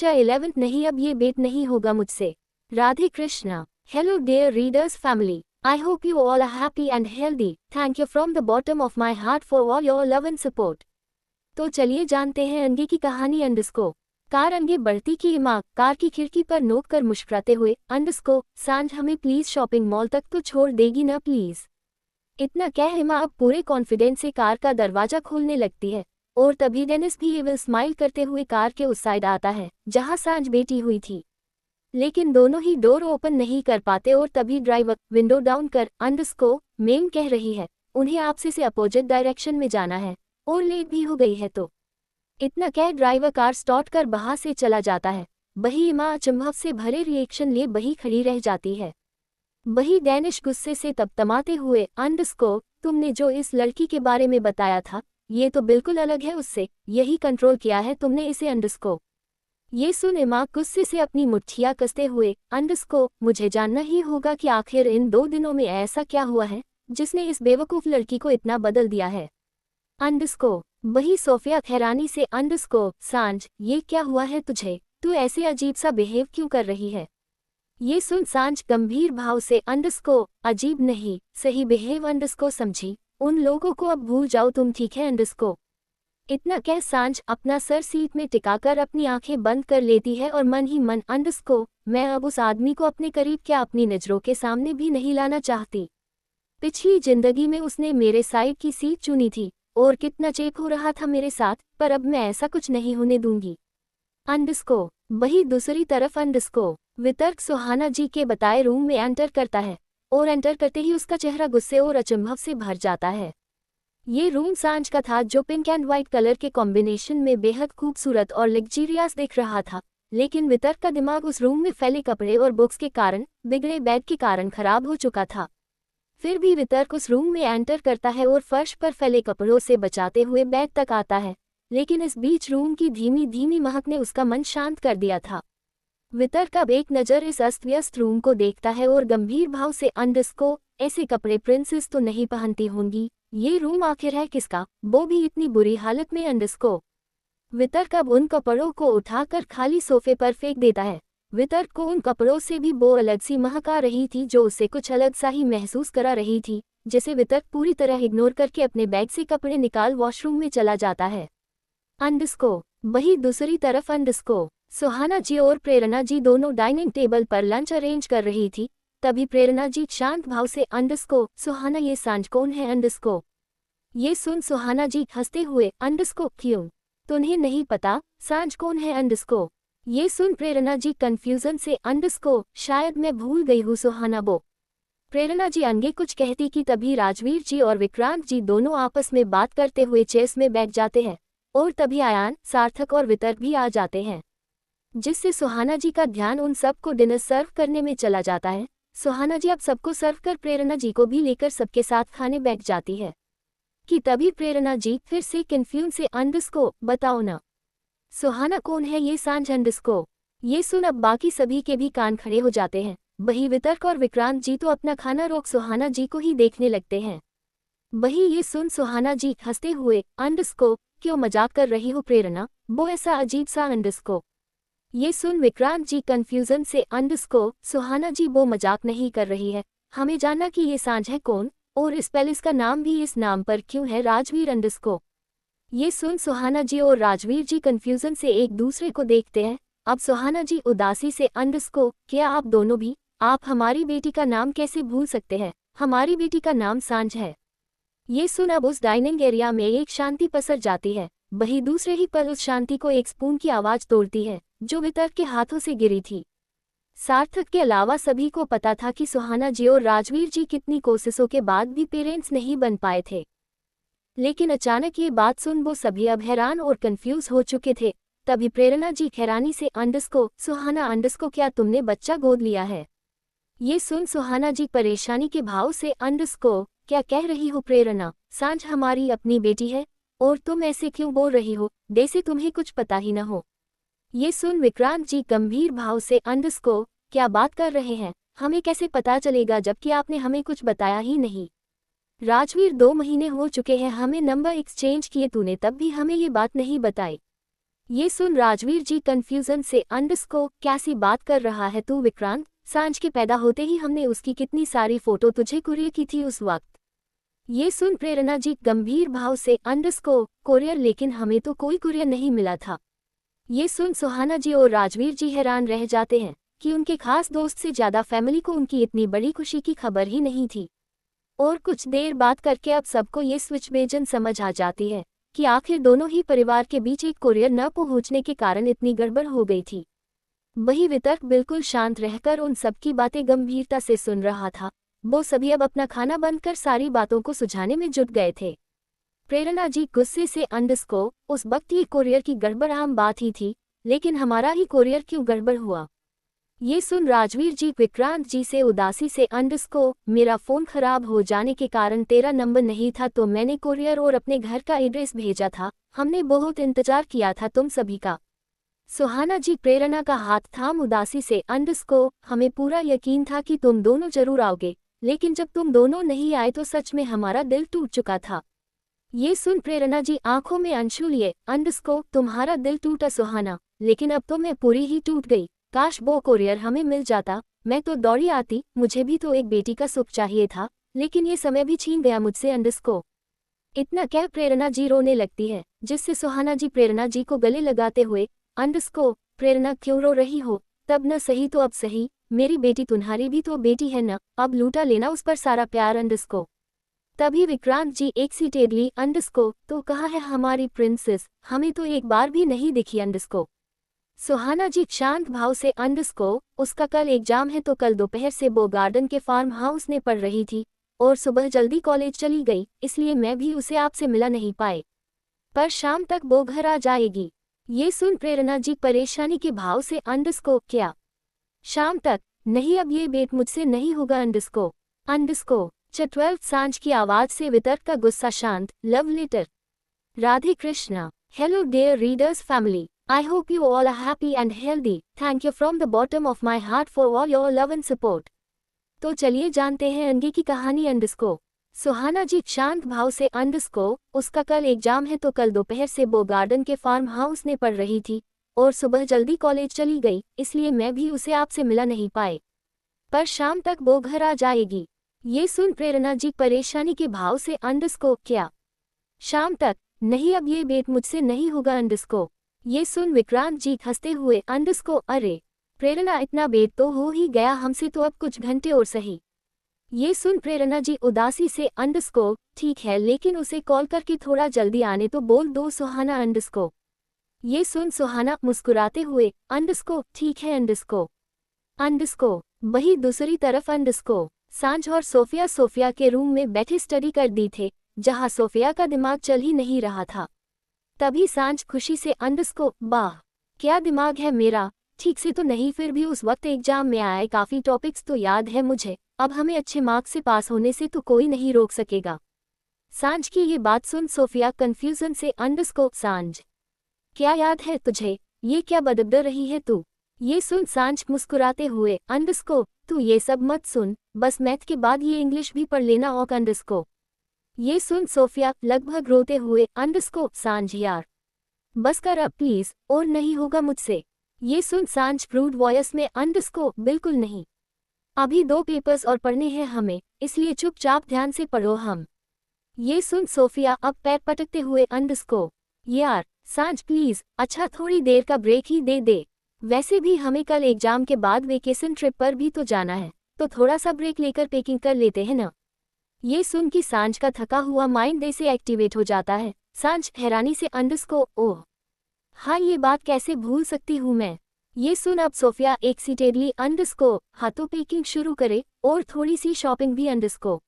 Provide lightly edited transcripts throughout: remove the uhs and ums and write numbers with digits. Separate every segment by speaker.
Speaker 1: अच्छा 11th नहीं, अब ये बेट नहीं होगा मुझसे। Radhe Krishna. Hello dear readers family, I hope you all are happy and healthy. Thank you from the bottom of my heart for all your love and support. तो चलिए जानते हैं अंगे की कहानी। अंडस्को कार अंगे बढ़ती की माँ कार की खिड़की पर नोक कर मुस्कुराते हुए, अंडस्को सांझ हमें प्लीज शॉपिंग मॉल तक तो छोड़ देगी ना प्लीज। इतना कह हिमा अब पूरे कॉन्फिडेंस से कार का दरवाजा खोलने लगती है और तभी डेनिस भी एविल स्माइल करते हुए कार के उस साइड आता है जहां सांझ बैठी हुई थी। लेकिन दोनों ही डोर ओपन नहीं कर पाते और तभी ड्राइवर विंडो डाउन कर अंडस्को मैम कह रही है उन्हें आपसे से अपोजिट डायरेक्शन में जाना है और लेट भी हो गई है। तो इतना कह ड्राइवर कार स्टार्ट कर बाहर से चला जाता है। बही इमा अचंभव से भरे रिएक्शन लिए बही खड़ी रह जाती है। बही डैनिश गुस्से से तमतमाते हुए, अंडस्को तुमने जो इस लड़की के बारे में बताया था ये तो बिल्कुल अलग है उससे, यही कंट्रोल किया है तुमने इसे। अंडस्को ये सुन इमा गुस्से से अपनी मुट्ठियां कसते हुए, अंडस्को मुझे जानना ही होगा कि आखिर इन 2 दिनों में ऐसा क्या हुआ है जिसने इस बेवकूफ़ लड़की को इतना बदल दिया है। अंडस्को वही सोफिया हैरानी से, अंडस्को सांझ ये क्या हुआ है तुझे, तू ऐसे अजीब सा बिहेव क्यों कर रही है। ये सुन सांझ गंभीर भाव से, अंडस्को अजीब नहीं सही बिहेव। अंडस्को समझी, उन लोगों को अब भूल जाओ तुम, ठीक है अंडस्को। इतना कह सांझ अपना सर सीट में टिकाकर अपनी आंखें बंद कर लेती है और मन ही मन, अंडस्को मैं अब उस आदमी को अपने करीब क्या अपनी नज़रों के सामने भी नहीं लाना चाहती। पिछली जिंदगी में उसने मेरे साइड की सीट चुनी थी और कितना चेप हो रहा था मेरे साथ, पर अब मैं ऐसा कुछ नहीं होने दूंगी। अंडस्को वही दूसरी तरफ अंडस्को वितर्क सुहाना जी के बताए रूम में एंटर करता है और एंटर करते ही उसका चेहरा गुस्से और अचंभव से भर जाता है। ये रूम सांझ का था जो पिंक एंड व्हाइट कलर के कॉम्बिनेशन में बेहद खूबसूरत और लग्जरियस दिख रहा था, लेकिन वितर्क का दिमाग उस रूम में फैले कपड़े और बुक्स के कारण, बिगड़े बेड के कारण खराब हो चुका था। फिर भी वितर्क उस रूम में एंटर करता है और फर्श पर फैले कपड़ों से बचाते हुए बेड तक आता है, लेकिन इस बीच रूम की धीमी धीमी महक ने उसका मन शांत कर दिया था। वितर्क अब एक नज़र इस अस्त व्यस्त रूम को देखता है और गंभीर भाव से, अंडस्को ऐसे कपड़े प्रिंसेस तो नहीं पहनती होंगी, ये रूम आखिर है किसका, वो भी इतनी बुरी हालत में। अंडस्को वितर्क अब उन कपड़ों को उठाकर खाली सोफे पर फेंक देता है। वितर्क को उन कपड़ों से भी वो अलग सी महक आ रही थी जो उसे कुछ अलग सा ही महसूस करा रही थी, जिसे वितर्क पूरी तरह इग्नोर करके अपने बैग से कपड़े निकाल वॉशरूम में चला जाता है। अंडस्को वही दूसरी तरफ अंडस्को सुहाना जी और प्रेरणा जी दोनों डाइनिंग टेबल पर लंच अरेंज कर रही थी। तभी प्रेरणा जी शांत भाव से, अंडस्को सुहाना ये सांझ कौन है। अंडस्को ये सुन सुहाना जी हंसते हुए, अंडस्को क्यों तुम्हें नहीं पता सांझ कौन है। अंडस्को ये सुन प्रेरणा जी कंफ्यूजन से, अंडस्को शायद मैं भूल गई हूँ सुहाना वो। प्रेरणा जी आगे कुछ कहती कि तभी राजवीर जी और विक्रांत जी दोनों आपस में बात करते हुए चेस में बैठ जाते हैं और तभी आयान, सार्थक और वितर्क भी आ जाते हैं, जिससे सुहाना जी का ध्यान उन सबको डिनर सर्व करने में चला जाता है। सुहाना जी अब सबको सर्व कर प्रेरणा जी को भी लेकर सबके साथ खाने बैठ जाती है कि तभी प्रेरणा जी फिर से कंफ्यूज से, अंडस्को बताओ ना सुहाना कौन है ये सांझ। अंडस्को ये सुन अब बाकी सभी के भी कान खड़े हो जाते हैं। वही वितर्क और विक्रांत जी तो अपना खाना रोक सुहाना जी को ही देखने लगते हैं। वही ये सुन सुहाना जी हंसते हुए, अंडस्को क्यों मजाक कर रही हो प्रेरणा, वो ऐसा अजीब सा। अंडस्को ये सुन विक्रांत जी कंफ्यूजन से, अंडस्को सुहाना जी वो मजाक नहीं कर रही है, हमें जानना कि ये सांझ है कौन और इस पैलेस का नाम भी इस नाम पर क्यों है। राजवीर अंडस्को ये सुन सुहाना जी और राजवीर जी कंफ्यूजन से एक दूसरे को देखते हैं। अब सुहाना जी उदासी से, अंडस्को क्या आप दोनों भी, आप हमारी बेटी का नाम कैसे भूल सकते हैं, हमारी बेटी का नाम सांझ है। ये सुन अब उस डाइनिंग एरिया में एक शांति पसर जाती है। वही दूसरे ही पल उस शांति को एक स्पून की आवाज तोड़ती है जो वितर्क के हाथों से गिरी थी। सार्थक के अलावा सभी को पता था कि सुहाना जी और राजवीर जी कितनी कोशिशों के बाद भी पेरेंट्स नहीं बन पाए थे, लेकिन अचानक ये बात सुन वो सभी अब हैरान और कंफ्यूज हो चुके थे। तभी प्रेरणा जी हैरानी से, अंडस्को सुहाना अंडस्को क्या तुमने बच्चा गोद लिया है। ये सुन सुहाना जी परेशानी के भाव से, अंडस्को क्या कह रही हो प्रेरणा, सांझ हमारी अपनी बेटी है और तुम ऐसे क्यों बोल रही हो जैसे तुम्हें कुछ पता ही न हो। ये सुन विक्रांत जी गंभीर भाव से, अंडस्को क्या बात कर रहे हैं, हमें कैसे पता चलेगा जबकि आपने हमें कुछ बताया ही नहीं। राजवीर 2 महीने हो चुके हैं हमें नंबर एक्सचेंज किए, तूने तब भी हमें ये बात नहीं बताई। ये सुन राजवीर जी कंफ्यूजन से अंडरस्को कैसी बात कर रहा है तू विक्रांत। सांझ के पैदा होते ही हमने उसकी कितनी सारी फोटो तुझे कुरियर की थी उस वक्त। ये सुन प्रेरणा जी गंभीर भाव से अंडरस्को कुरियर, लेकिन हमें तो कोई कुरियर नहीं मिला था। ये सुन सुहाना जी और राजवीर जी हैरान रह जाते हैं कि उनके खास दोस्त से ज्यादा फैमिली को उनकी इतनी बड़ी खुशी की खबर ही नहीं थी। और कुछ देर बात करके अब सबको ये स्विच बेजन समझ आ जाती है कि आखिर दोनों ही परिवार के बीच एक कुरियर न पहुंचने के कारण इतनी गड़बड़ हो गई थी। वही वितर्क बिल्कुल शांत रहकर उन सबकी बातें गंभीरता से सुन रहा था। वो सभी अब अपना खाना बंद कर सारी बातों को सुझाने में जुट गए थे। प्रेरणा जी गुस्से से अंडरस्को उस वक्त ये कुरियर की गड़बड़ आम बात ही थी, लेकिन हमारा ही कुरियर क्यों गड़बड़ हुआ। ये सुन राजवीर जी विक्रांत जी से उदासी से अंडरस्को मेरा फोन खराब हो जाने के कारण तेरा नंबर नहीं था तो मैंने कुरियर और अपने घर का एड्रेस भेजा था। हमने बहुत इंतजार किया था तुम सभी का। सुहाना जी प्रेरणा का हाथ थाम उदासी से अंडरस्को हमें पूरा यकीन था कि तुम दोनों जरूर आओगे, लेकिन जब तुम दोनों नहीं आए तो सच में हमारा दिल टूट चुका था। ये सुन प्रेरणा जी आंखों में आंसू लिए अंडरस्को तुम्हारा दिल टूटा सुहाना, लेकिन अब तो मैं पूरी ही टूट गई। काश वो कुरियर हमें मिल जाता, मैं तो दौड़ी आती। मुझे भी तो एक बेटी का सुख चाहिए था, लेकिन ये समय भी छीन गया मुझसे अंडरस्को। इतना कह प्रेरणा जी रोने लगती है, जिससे सुहाना जी प्रेरणा जी को गले लगाते हुए अंडरस्को प्रेरणा क्यों रो रही हो, तब न सही तो अब सही, मेरी बेटी तुम्हारी भी तो बेटी है न, अब लूटा लेना उस पर सारा प्यार अंडरस्को। तभी विक्रांत जी एक्साइटेडली अंडरस्को तो कहाँ है हमारी प्रिंसेस, हमें तो एक बार भी नहीं दिखी अंडरस्को। सुहाना जी शांत भाव से अंडरस्को उसका कल एग्जाम है तो कल दोपहर से वो गार्डन के फार्म हाउस में पढ़ रही थी और सुबह जल्दी कॉलेज चली गई, इसलिए मैं भी उसे आपसे मिला नहीं पाए, पर शाम तक वो घर आ जाएगी। ये सुन प्रेरणा जी परेशानी के भाव से अंडरस्को क्या शाम तक, नहीं अब ये बेट मुझसे नहीं होगा अंडरस्को। अंडरस्को 12 सांझ की आवाज से वितर्क का गुस्सा शांत। Love letter. Radhe Krishna. Hello dear readers family, I hope you all are happy and healthy. Thank you from the bottom of my heart for all your love and support. तो चलिए जानते हैं अंगे की कहानी अंडरस्को। सुहाना जी शांत भाव से अंडरस्को उसका कल एग्जाम है तो कल दोपहर से वो गार्डन के फार्म हाउस में पढ़ रही थी और सुबह जल्दी कॉलेज चली गई, इसलिए मैं भी उसे आपसे मिला नहीं पाए, पर शाम तक वो घर आ जाएगी। ये सुन प्रेरणा जी परेशानी के भाव से अंडरस्को क्या शाम तक, नहीं अब ये बेट मुझसे नहीं होगा अंडरस्को। ये सुन विक्रांत जी हंसते हुए अंडरस्को अरे प्रेरणा इतना बेट तो हो ही गया हमसे, तो अब कुछ घंटे और सही। ये सुन प्रेरणा जी उदासी से अंडरस्को ठीक है, लेकिन उसे कॉल करके थोड़ा जल्दी आने तो बोल दो सुहाना अंडरस्को। ये सुन सुहाना मुस्कुराते हुए अंडरस्को ठीक है अंडरस्को। अंडरस्को वही दूसरी तरफ अंडरस्को सांझ और सोफिया के रूम में बैठे स्टडी कर दी थे, जहां सोफिया का दिमाग चल ही नहीं रहा था। तभी सांझ खुशी से अंडरस्को वाह क्या दिमाग है मेरा, ठीक से तो नहीं फिर भी उस वक्त एग्जाम में आए काफी टॉपिक्स तो याद है मुझे, अब हमें अच्छे मार्क्स से पास होने से तो कोई नहीं रोक सकेगा। सांझ की ये बात सुन सोफिया कंफ्यूजन से अंडरस्को सांझ क्या याद है तुझे, ये क्या बदबद रही है तू। ये सुन सांझ मुस्कुराते हुए अंडरस्को तू ये सब मत सुन, बस मैथ के बाद ये इंग्लिश भी पढ़ लेना और अंडरस्को। ये सुन सोफिया लगभग रोते हुए अंडरस्को सांझ यार बस कर अब प्लीज, और नहीं होगा मुझसे। ये सुन सांझ क्रूड वॉयस में अंडरस्को बिल्कुल नहीं, अभी 2 पेपर्स और पढ़ने हैं हमें, इसलिए चुपचाप ध्यान से पढ़ो हम। ये सुन सोफिया अब पैर पटकते हुए अंडरस्को यार सांझ प्लीज, अच्छा थोड़ी देर का ब्रेक ही दे दे, वैसे भी हमें कल एग्जाम के बाद वेकेशन ट्रिप पर भी तो जाना है, तो थोड़ा सा ब्रेक लेकर पैकिंग कर लेते हैं ना। ये सुन कि सांझ का थका हुआ माइंड ऐसे एक्टिवेट हो जाता है। सांझ हैरानी से अंडरस्को ओह हाँ ये बात कैसे भूल सकती हूँ मैं। ये सुन अब सोफिया एक्साइटेडली अंडरस्को हाँ तो पैकिंग शुरू करे और थोड़ी सी शॉपिंग भी अंडरस्को।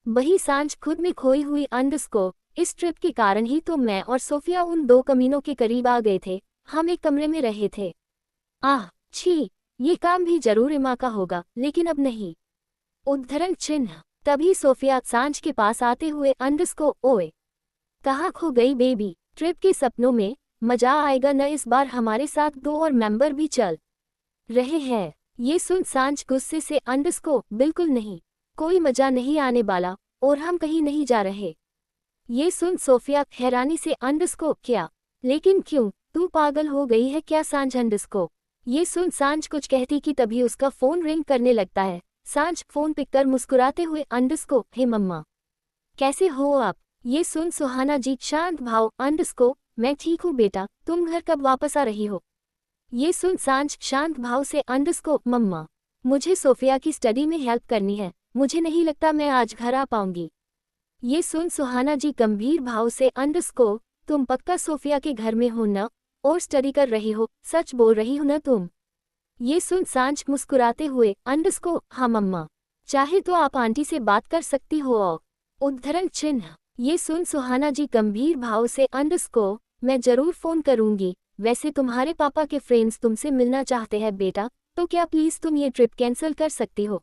Speaker 1: वही सांझ खुद में खोई हुई अंडरस्को इस ट्रिप के कारण ही तो मैं और सोफिया उन 2 कमीनों के करीब आ गए थे, हम एक कमरे में रहे थे। आह छी ये काम भी जरूर इमा का होगा, लेकिन अब नहीं। उद्धरण चिन्ह। तभी सोफिया सांझ के पास आते हुए अंडरस्को ओए कहाँ खो गई बेबी, ट्रिप के सपनों में मजा आएगा न इस बार, हमारे साथ 2 और मेंबर भी चल रहे हैं। ये सुन सांझ गुस्से से अंडरस्को बिल्कुल नहीं, कोई मजा नहीं आने वाला और हम कहीं नहीं जा रहे। ये सुन सोफिया हैरानी से अंडरस्को क्या, लेकिन क्यों, तू पागल हो गई है क्या सांझ अंडरस्को। ये सुन सांझ कुछ कहती कि तभी उसका फोन रिंग करने लगता है। सांझ फोन पिक कर मुस्कुराते हुए अंडरस्को हे मम्मा कैसे हो आप। ये सुन सुहाना जी शांत भाव अंडरस्को मैं ठीक हूँ बेटा, तुम घर कब वापस आ रही हो। ये सुन सांझ शांत भाव से अंडरस्को मम्मा मुझे सोफिया की स्टडी में हेल्प करनी है, मुझे नहीं लगता मैं आज घर आ पाऊंगी। ये सुन सुहाना जी गंभीर भाव से अंडरस्को तुम पक्का सोफिया के घर में हो न, और स्टडी कर रही हो, सच बोल रही हो न तुम। ये सुन सांझ मुस्कुराते हुए अंडरस्को हाँ मम्मा, चाहे तो आप आंटी से बात कर सकती हो और उद्धरण चिन्ह। ये सुन सुहाना जी गंभीर भाव से अंडरस्को मैं जरूर फोन करूंगी, वैसे तुम्हारे पापा के फ्रेंड्स तुमसे मिलना चाहते हैं बेटा, तो क्या प्लीज तुम ये ट्रिप कैंसिल कर सकती हो।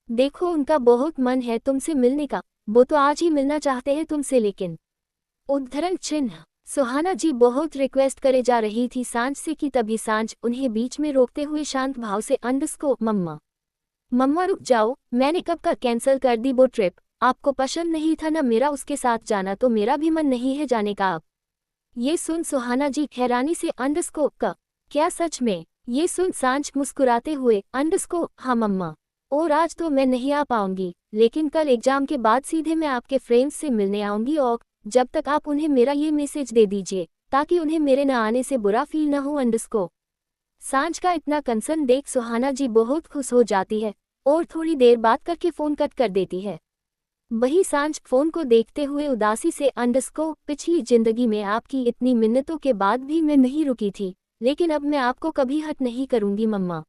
Speaker 1: देखो उनका बहुत मन है तुमसे मिलने का, वो तो आज ही मिलना चाहते हैं तुमसे लेकिन उद्धरण चिन्ह। सुहाना जी बहुत रिक्वेस्ट करे जा रही थी सांझ से कि तभी सांझ उन्हें बीच में रोकते हुए शांत भाव से अंडरस्को मम्मा मम्मा रुक जाओ, मैंने कब का कैंसिल कर दी वो ट्रिप, आपको पसंद नहीं था ना मेरा उसके साथ जाना, तो मेरा भी मन नहीं है जाने का अब। ये सुन सुहाना जी हैरानी से अंडरस्को का क्या सच में। ये सुन सांझ मुस्कुराते हुए अंडरस्को हाँ मम्मा, और आज तो मैं नहीं आ पाऊंगी, लेकिन कल एग्जाम के बाद सीधे मैं आपके फ्रेंड्स से मिलने आऊंगी, और जब तक आप उन्हें मेरा ये मैसेज दे दीजिए ताकि उन्हें मेरे न आने से बुरा फील न हो अंडरस्को। सांझ का इतना कंसर्न देख सुहाना जी बहुत खुश हो जाती है और थोड़ी देर बात करके फोन कट कर देती है। वही सांझ फोन को देखते हुए उदासी से अंडरस्को पिछली जिंदगी में आपकी इतनी मिन्नतों के बाद भी मैं नहीं रुकी थी, लेकिन अब मैं आपको कभी हट नहीं करूंगी मम्मा।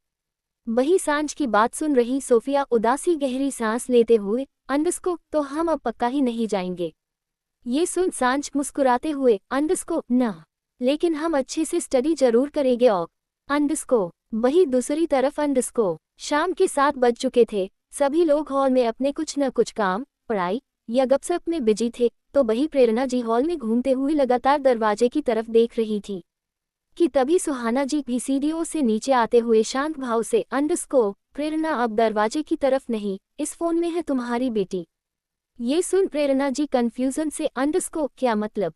Speaker 1: वही सांझ की बात सुन रही सोफिया उदासी गहरी सांस लेते हुए अंडरस्को तो हम अब पक्का ही नहीं जाएंगे। ये सुन सांझ मुस्कुराते हुए अंडरस्को ना, लेकिन हम अच्छे से स्टडी जरूर करेंगे और अंडरस्को। वही दूसरी तरफ अंडरस्को शाम के 7 बज चुके थे, सभी लोग हॉल में अपने कुछ न कुछ काम पढ़ाई या गपशप में बिजी थे, तो वही प्रेरणा जी हॉल में घूमते हुए लगातार दरवाजे की तरफ देख रही थी कि तभी सुहाना जी भी सीढ़ियों से नीचे आते हुए शांत भाव से अंडरस्को प्रेरणा अब दरवाजे की तरफ नहीं, इस फोन में है तुम्हारी बेटी। ये सुन प्रेरणा जी कंफ्यूजन से अंडरस्को क्या मतलब।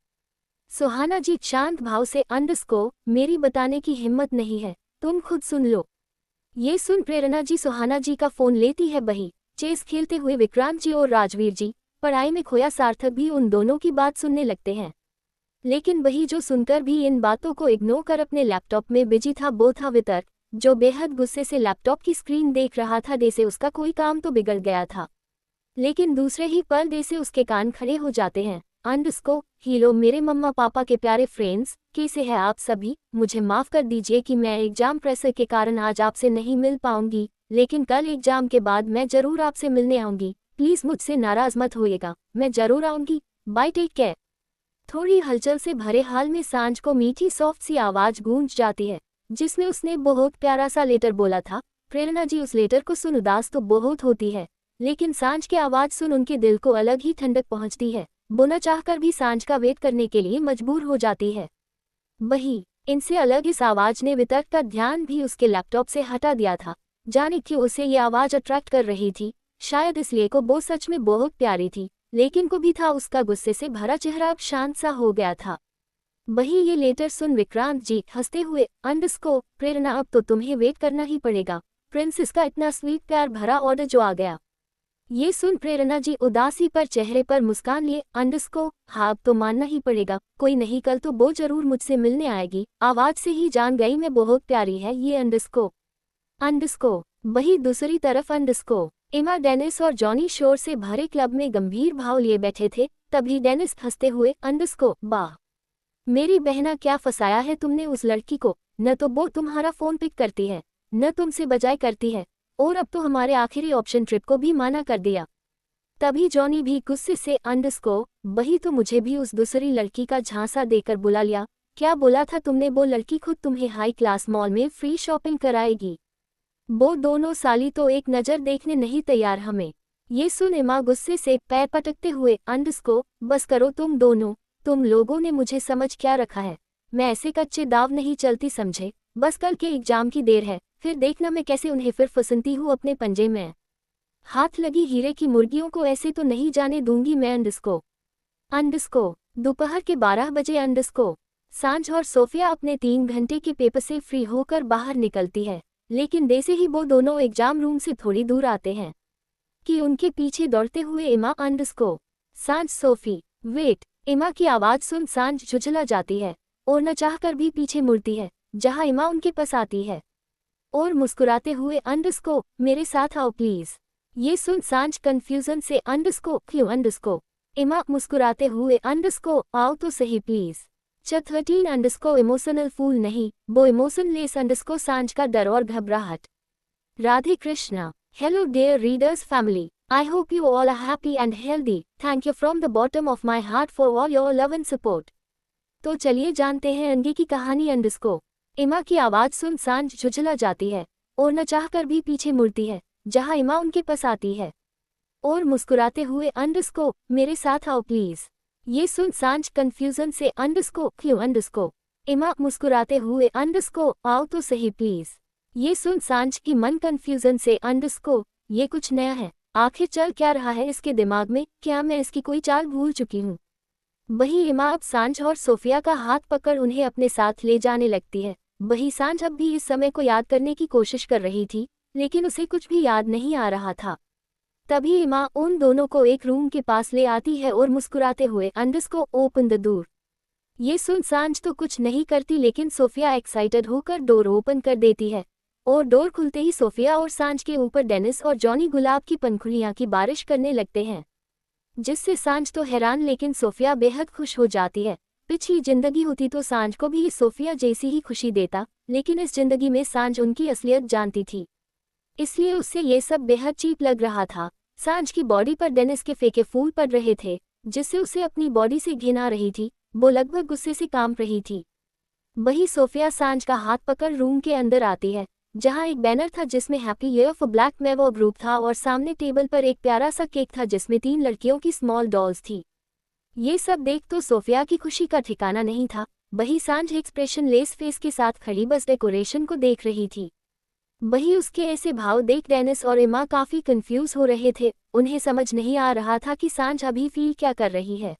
Speaker 1: सुहाना जी शांत भाव से अंडरस्को मेरी बताने की हिम्मत नहीं है, तुम खुद सुन लो। ये सुन प्रेरणा जी सुहाना जी का फोन लेती है। वही चेस खेलते हुए विक्रांत जी और राजवीर जी पढ़ाई में खोया सार्थक भी उन दोनों की बात सुनने लगते हैं, लेकिन वही जो सुनकर भी इन बातों को इग्नोर कर अपने लैपटॉप में बिजी था वो था वितर्क, जो बेहद गुस्से से लैपटॉप की स्क्रीन देख रहा था। जैसे उसका कोई काम तो बिगड़ गया था, लेकिन दूसरे ही पल जैसे उसके कान खड़े हो जाते हैं। अंडरस्को हीलो मेरे मम्मा पापा के प्यारे फ्रेंड्स, कैसे हैं आप सभी। मुझे माफ़ कर दीजिए कि मैं एग्जाम प्रेशर के कारण आज आपसे नहीं मिल पाऊंगी, लेकिन कल एग्जाम के बाद मैं ज़रूर आपसे मिलने आऊंगी, प्लीज़ मुझसे नाराज़ मत होइएगा, मैं ज़रूर आऊंगी, बाय टेक केयर। थोड़ी हलचल से भरे हाल में सांझ को मीठी सॉफ्ट सी आवाज़ गूंज जाती है, जिसमें उसने बहुत प्यारा सा लेटर बोला था। प्रेरणा जी उस लेटर को सुन उदास तो बहुत होती है, लेकिन सांझ की आवाज़ सुन उनके दिल को अलग ही ठंडक पहुंचती है। वो न चाहकर भी सांझ का वेट करने के लिए मजबूर हो जाती है। वही इनसे अलग इस आवाज़ ने वितर्क का ध्यान भी उसके लैपटॉप से हटा दिया था। जाने क्यों उसे ये आवाज़ अट्रैक्ट कर रही थी, शायद इसलिए को वो सच में बहुत प्यारी थी, लेकिन को भी था उसका गुस्से से भरा चेहरा अब शांत सा हो गया था। वही ये लेटर सुन विक्रांत जी हंसते हुए अंडरस्को प्रेरणा अब तो तुम्हें वेट करना ही पड़ेगा, प्रिंसेस का इतना स्वीट प्यार भरा ऑर्डर जो आ गया। ये सुन प्रेरणा जी उदासी पर चेहरे पर मुस्कान लिए अंडरस्को हाँ अब तो मानना ही पड़ेगा, कोई नहीं कल तो वो जरूर मुझसे मिलने आएगी, आवाज से ही जान गई मैं बहुत प्यारी है ये अंडरस्को। वही दूसरी तरफ अंडरस्को एमा डेनिस और जॉनी शोर से भरे क्लब में गंभीर भाव लिए बैठे थे। तभी डेनिस हंसते हुए अंडरस्को वाह मेरी बहना क्या फंसाया है तुमने उस लड़की को, न तो वो तुम्हारा फोन पिक करती है न तुमसे बजाय करती है, और अब तो हमारे आखिरी ऑप्शन ट्रिप को भी माना कर दिया। तभी जॉनी भी गुस्से से अंडरस्को वही तो मुझे भी उस दूसरी लड़की का झांसा देकर बुला लिया, क्या बोला था तुमने वो लड़की खुद तुम्हें हाई क्लास मॉल में फ्री शॉपिंग कराएगी, वो दोनों साली तो एक नज़र देखने नहीं तैयार हमें। ये सुन एमा गुस्से से पैर पटकते हुए अंडरस्को बस करो तुम दोनों, तुम लोगों ने मुझे समझ क्या रखा है, मैं ऐसे कच्चे दाव नहीं चलती समझे, बस कल के एग्जाम की देर है, फिर देखना मैं कैसे उन्हें फिर फंसती हूँ अपने पंजे में, हाथ लगी हीरे की मुर्गियों को ऐसे तो नहीं जाने दूंगी मैं। अंडरस्को दोपहर के 12 बजे अंडरस्को सांझ और सोफिया अपने 3 घंटे के पेपर से फ्री होकर बाहर निकलती है, लेकिन जैसे ही वो दोनों एग्जाम रूम से थोड़ी दूर आते हैं कि उनके पीछे दौड़ते हुए इमा अंडरस्को सांझ सोफी वेट। इमा की आवाज़ सुन सांझ झुझला जाती है और न चाहकर भी पीछे मुड़ती है, जहां इमा उनके पास आती है और मुस्कुराते हुए अंडरस्को मेरे साथ आओ प्लीज। ये सुन सांझ कंफ्यूजन से अंडरस्को क्यों अंडरस्को। इमा मुस्कुराते हुए अंडरस्को आओ तो सही प्लीज। 13 अंडरस्को इमोशनल फूल नहीं, वो इमोशनलेस अंडरस्को सांझ का डर और घबराहट। Radhe Krishna. Hello dear readers family, I hope you all are happy and healthy. Thank you from the bottom of my heart for all your love and support. तो चलिए जानते हैं अंगे की कहानी अंडरस्को। इमा की आवाज़ सुन सांझ झुझला जाती है और न चाहकर भी पीछे मुड़ती है, जहां इमा उनके पास आती है और मुस्कुराते हुए अंडरस्को मेरे साथ आओ प्लीज। ये सुन सांझ कंफ्यूजन से अंडरस्को क्यों अंडरस्को। इमा मुस्कुराते हुए अंडरस्को आओ तो सही प्लीज। ये सुन सांझ की मन कंफ्यूजन से अंडरस्को ये कुछ नया है, आखिर चल क्या रहा है इसके दिमाग में, क्या मैं इसकी कोई चाल भूल चुकी हूँ। वही इमा अब सांझ और सोफिया का हाथ पकड़ उन्हें अपने साथ ले जाने लगती है। वही सांझ अब भी इस समय को याद करने की कोशिश कर रही थी, लेकिन उसे कुछ भी याद नहीं आ रहा था। तभी इमा उन दोनों को एक रूम के पास ले आती है और मुस्कुराते हुए अंडरस्को ओपन द डोर। ये सुन सांझ तो कुछ नहीं करती, लेकिन सोफिया एक्साइटेड होकर डोर ओपन कर देती है और डोर खुलते ही सोफिया और सांझ के ऊपर डेनिस और जॉनी गुलाब की पंखुड़ियां की बारिश करने लगते हैं, जिससे सांझ तो हैरान लेकिन सोफिया बेहद खुश हो जाती है। पिछली जिंदगी होती तो सांझ को भी सोफिया जैसी ही खुशी देता, लेकिन इस जिंदगी में सांझ उनकी असलियत जानती थी, इसलिए उससे ये सब बेहद चीप लग रहा था। सांझ की बॉडी पर डेनिस के फेंके फूल पड़ रहे थे, जिससे उसे अपनी बॉडी से घिन आ रही थी। वो लगभग गुस्से से कांप रही थी। वही सोफिया सांझ का हाथ पकड़ रूम के अंदर आती है, जहां एक बैनर था जिसमें हैप्पी ईयर फॉर ब्लैक मेवो ग्रुप था और सामने टेबल पर एक प्यारा सा केक था जिसमें 3 लड़कियों की स्मॉल डॉल्स थी। ये सब देख तो सोफिया की खुशी का ठिकाना नहीं था। वही सांझ एक्सप्रेशन लेस फेस के साथ खड़ी बस डेकोरेशन को देख रही थी। वही उसके ऐसे भाव देख डेनिस और इमा काफी कंफ्यूज हो रहे थे। उन्हें समझ नहीं आ रहा था कि सांझ अभी फील क्या कर रही है।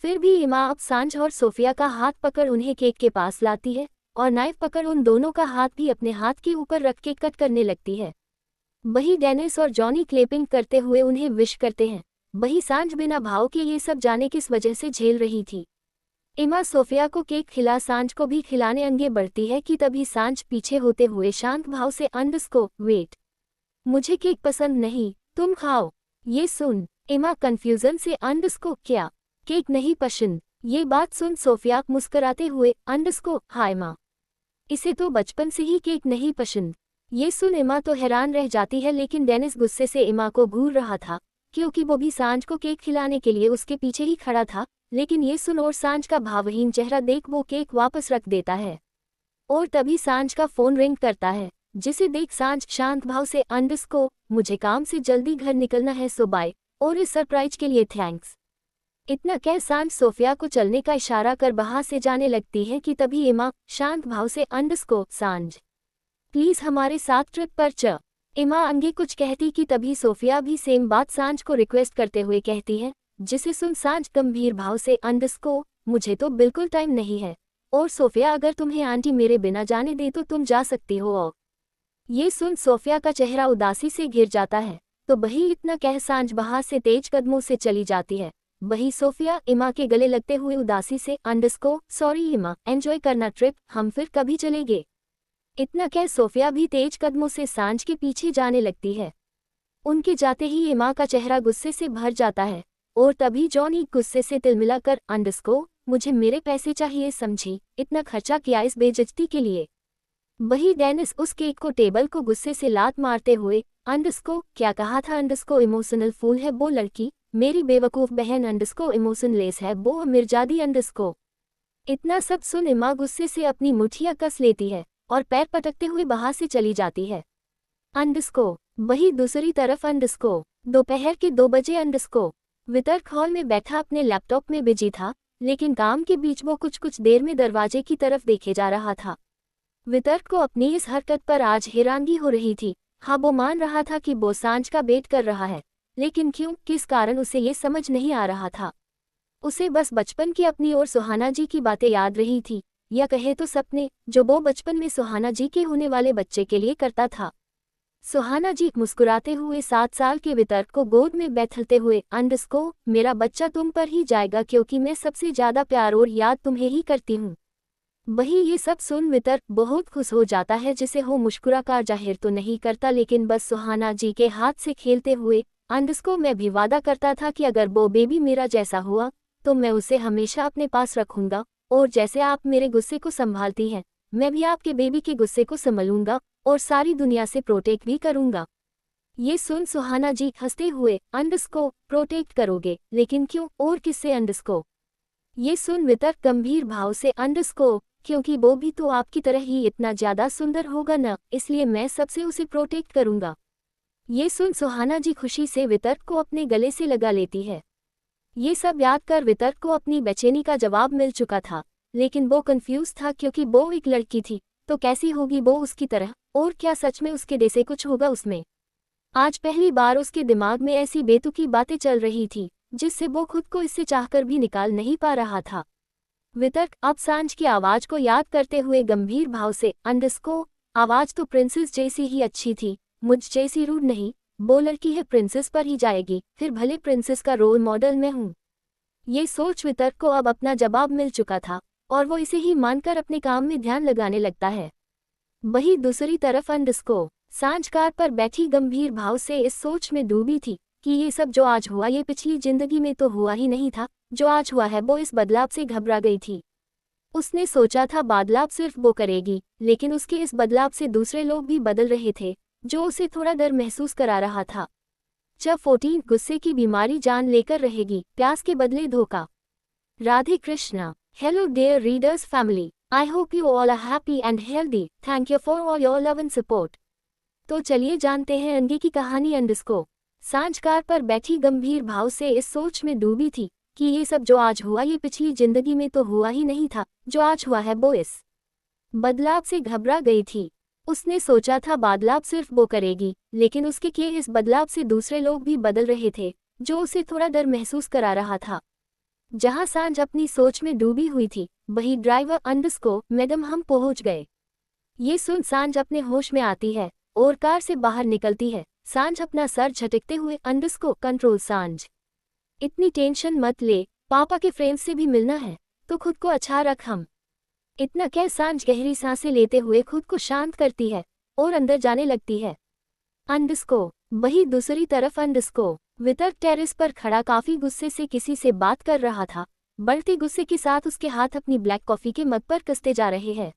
Speaker 1: फिर भी इमा अब सांझ और सोफिया का हाथ पकड़ उन्हें केक के पास लाती है और नाइफ पकड़ उन दोनों का हाथ भी अपने हाथ के ऊपर रख के कट करने लगती है। वही डेनिस और जॉनी क्लेपिंग करते हुए उन्हें विश करते हैं। वही सांझ बिना भाव के ये सब जाने किस वजह से झेल रही थी। इमा सोफिया को केक खिला सांझ को भी खिलाने आगे बढ़ती है कि तभी सांझ पीछे होते हुए शांत भाव से अंडरस्को वेट, मुझे केक पसंद नहीं, तुम खाओ। ये सुन इमा कंफ्यूजन से अंडरस्को क्या केक नहीं पसंद। ये बात सुन सोफिया मुस्कुराते हुए अंडरस्को हाय माँ, इसे तो बचपन से ही केक नहीं पसंद। ये सुन इमा तो हैरान रह जाती है, लेकिन डेनिस गुस्से से इमा को घूर रहा था क्योंकि वो भी सांझ को केक खिलाने के लिए उसके पीछे ही खड़ा था। लेकिन ये सुन और सांझ का भावहीन चेहरा देख वो केक वापस रख देता है और तभी सांझ का फोन रिंग करता है, जिसे देख सांझ शांत भाव से अंडरस्को मुझे काम से जल्दी घर निकलना है सो बाय, और इस सरप्राइज के लिए थैंक्स। इतना कह सांझ सोफिया को चलने का इशारा कर वहां से जाने लगती है कि तभी इमा शांत भाव से अंडरस्को सांझ प्लीज हमारे साथ ट्रिप पर च। इमा आगे कुछ कहती कि तभी सोफिया भी सेम बात सांझ को रिक्वेस्ट करते हुए कहती है, जिसे सुन सांझ गंभीर भाव से अंडरस्को मुझे तो बिल्कुल टाइम नहीं है, और सोफिया अगर तुम्हें आंटी मेरे बिना जाने दे तो तुम जा सकती हो। और ये सुन सोफिया का चेहरा उदासी से घिर जाता है, तो वही इतना कह सांझ वहां से तेज कदमों से चली जाती है। वही सोफिया इमा के गले लगते हुए उदासी से अंडरस्को सॉरी इमा, एंजॉय करना ट्रिप, हम फिर कभी चलेंगे। इतना कह सोफिया भी तेज कदमों से सांझ के पीछे जाने लगती है। उनके जाते ही इमा का चेहरा गुस्से से भर जाता है और तभी जॉनी गुस्से से तिलमिलाकर अंडरस्को मुझे मेरे पैसे चाहिए समझी, इतना खर्चा किया इस बेइज्जती के लिए। वही डेनिस उस केक को टेबल को गुस्से से लात मारते हुए अंडरस्को क्या कहा था अंडरस्को इमोशनल फूल है वो लड़की, मेरी बेवकूफ बहन अंडरस्को इमोशनलेस है वो मिर्जादी अंडरस्को। इतना सब सुन इमा गुस्से से अपनी मुठियां कस लेती है और पैर पटकते हुए वहां से चली जाती है। अंडरस्को वही दूसरी तरफ अंडरस्को दोपहर के 2 बजे अंडरस्को वितर्क हॉल में बैठा अपने लैपटॉप में बिजी था, लेकिन काम के बीच वो कुछ देर में दरवाजे की तरफ देखे जा रहा था। वितर्क को अपनी इस हरकत पर आज हैरानगी हो रही थी। हाँ, वो मान रहा था कि वो सांझ का वेट कर रहा है, लेकिन क्यों, किस कारण उसे ये समझ नहीं आ रहा था। उसे बस बचपन की अपनी और सुहाना जी की बातें याद रही थी, या कहे तो सपने जो वो बचपन में सुहाना जी के होने वाले बच्चे के लिए करता था। सुहाना जी मुस्कुराते हुए 7 साल के वितर्क को गोद में बैठते हुए अंडरस्को मेरा बच्चा तुम पर ही जाएगा क्योंकि मैं सबसे ज्यादा प्यार और याद तुम्हें ही करती हूँ। वही ये सब सुन वितर्क बहुत खुश हो जाता है, जिसे वो मुस्कुराकर जाहिर तो नहीं करता, लेकिन बस सुहाना जी के हाथ से खेलते हुए अंडरस्को मैं भी वादा करता था कि अगर वो बेबी मेरा जैसा हुआ तो मैं उसे हमेशा अपने पास रखूंगा, और जैसे आप मेरे गुस्से को संभालती हैं मैं भी आपके बेबी के गुस्से को संभालूंगा और सारी दुनिया से प्रोटेक्ट भी करूंगा। ये सुन सुहाना जी हंसते हुए अंडरस्को प्रोटेक्ट करोगे, लेकिन क्यों और किससे अंडरस्को? ये सुन वितर्क गंभीर भाव से अंडरस्को क्योंकि वो भी तो आपकी तरह ही इतना ज्यादा सुंदर होगा न, इसलिए मैं सबसे उसे प्रोटेक्ट करूंगा। ये सुन सुहाना जी खुशी से वितर्क को अपने गले से लगा लेती है। ये सब याद कर वितर्क को अपनी बेचैनी का जवाब मिल चुका था, लेकिन वो कंफ्यूज था क्योंकि वो एक लड़की थी तो कैसी होगी वो उसकी तरह, और क्या सच में उसके जैसे कुछ होगा उसमें। आज पहली बार उसके दिमाग में ऐसी बेतुकी बातें चल रही थी जिससे वो खुद को इससे चाहकर भी निकाल नहीं पा रहा था। वितर्क अब सांझ की आवाज को याद करते हुए गंभीर भाव से अंडरस्को आवाज तो प्रिंसेस जैसी ही अच्छी थी, मुझ जैसी रूड नहीं, वो लड़की है प्रिंसेस पर ही जाएगी, फिर भले प्रिंसेस का रोल मॉडल मैं हूँ। ये सोच वितर्क को अब अपना जवाब मिल चुका था और वो इसे ही मानकर अपने काम में ध्यान लगाने लगता है। वही दूसरी तरफ अंडरस्को सांझ कार पर बैठी गंभीर भाव से इस सोच में डूबी थी कि ये सब जो आज हुआ ये पिछली जिंदगी में तो हुआ ही नहीं था, जो आज हुआ है वो इस बदलाव से घबरा गई थी। उसने सोचा था बदलाव सिर्फ वो करेगी, लेकिन उसके इस बदलाव से दूसरे लोग भी बदल रहे थे जो उसे थोड़ा डर महसूस करा रहा था। जब 14 गुस्से की बीमारी जान लेकर रहेगी, प्यास के बदले धोखा। Radhe Krishna. Hello dear readers family, I hope you all are happy and healthy, thank you for all your love and support. तो चलिए जानते हैं अंडे की कहानी। अंडरस्को सांझ कार पर बैठी गंभीर भाव से इस सोच में डूबी थी कि ये सब जो आज हुआ ये पिछली जिंदगी में तो हुआ ही नहीं था, जो आज हुआ है वो इस बदलाव से घबरा गई थी। उसने सोचा था बदलाव सिर्फ वो करेगी, लेकिन उसके किए इस बदलाव से दूसरे लोग भी बदल रहे थे जो उसे थोड़ा डर महसूस करा रहा था। जहां सांझ अपनी सोच में डूबी हुई थी वही ड्राइवर अंडरस्को मैडम हम पहुंच गए। ये सुन सांझ अपने होश में आती है और कार से बाहर निकलती है। सांझ अपना सर झटकते हुए अंडरस्को कंट्रोल सांझ, इतनी टेंशन मत ले, पापा के फ्रेंड्स से भी मिलना है तो खुद को अच्छा रख। हम इतना कह सांझ गहरी सांसें लेते हुए खुद को शांत करती है और अंदर जाने लगती है। अंडरस्को वही दूसरी तरफ अंडरस्को वितर्क टेरेस पर खड़ा काफी गुस्से से किसी से बात कर रहा था। बढ़ते गुस्से के साथ उसके हाथ अपनी ब्लैक कॉफी के मग पर कसते जा रहे हैं।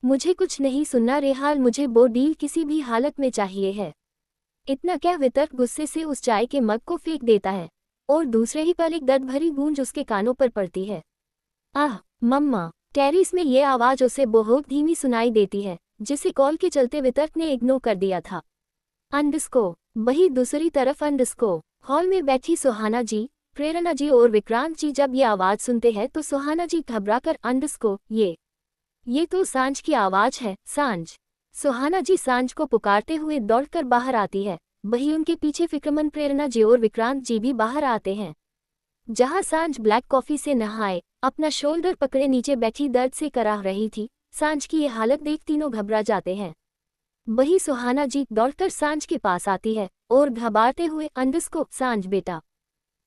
Speaker 1: मुझे कुछ नहीं सुनना रेहाल, मुझे वो डील किसी भी हालत में चाहिए है। इतना क्या वितर्क गुस्से से उस चाय के मग को फेंक देता है और दूसरे ही पल एक दर्द भरी गूंज उसके कानों पर पड़ती है। आह मम्मा। टेरेस में ये आवाज उसे बहुत धीमी सुनाई देती है जिसे कॉल के चलते वितर्क ने इग्नोर कर दिया था। अंडरस्को वही दूसरी तरफ अंडरस्को हॉल में बैठी सुहाना जी, प्रेरणा जी और विक्रांत जी जब ये आवाज सुनते हैं तो सुहाना जी घबराकर अंडरस्को ये तो सांझ की आवाज है सांझ। सुहाना जी सांझ को पुकारते हुए दौड़कर बाहर आती है। वही उनके पीछे फिक्रमंद प्रेरणा जी और विक्रांत जी भी बाहर आते हैं। जहां सांझ ब्लैक कॉफी से नहाए अपना शोल्डर पकड़े नीचे बैठी दर्द से कराह रही थी, सांझ की ये हालत देख तीनों घबरा जाते हैं। वही सुहाना जी दौड़कर सांझ के पास आती है और घबराते हुए अंडरस्को सांझ बेटा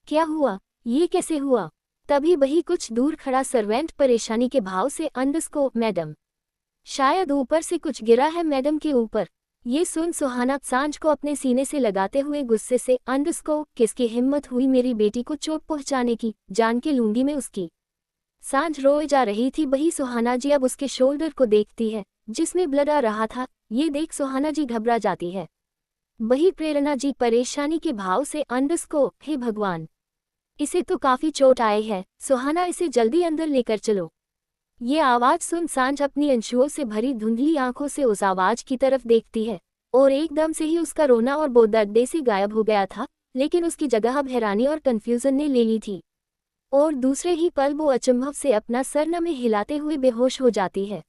Speaker 1: क्या हुआ, ये कैसे हुआ? तभी वही कुछ दूर खड़ा सर्वेंट परेशानी के भाव से अंडरस्को मैडम, शायद ऊपर से कुछ गिरा है मैडम के ऊपर। ये सुन सुहाना सांझ को अपने सीने से लगाते हुए गुस्से से अंडरस्को किसकी हिम्मत हुई मेरी बेटी को चोट पहुंचाने की, जान के लूंगी मैं उसकी। सांझ रोए जा रही थी। वही सुहाना जी अब उसके शोल्डर को देखती है जिसमें ब्लड आ रहा था। ये देख सुहाना जी घबरा जाती है। वही प्रेरणा जी परेशानी के भाव से अंडरस्को हे भगवान, इसे तो काफी चोट आई है, सुहाना इसे जल्दी अंदर लेकर चलो। ये आवाज सुन सांझ अपनी अंशुओं से भरी धुंधली आंखों से उस आवाज की तरफ देखती है और एकदम से ही उसका रोना और वो दर्द से गायब हो गया था, लेकिन उसकी जगह अब हैरानी और कंफ्यूजन ने ले ली थी और दूसरे ही पल वो अचंभव से अपना सर नमे हिलाते हुए बेहोश हो जाती है,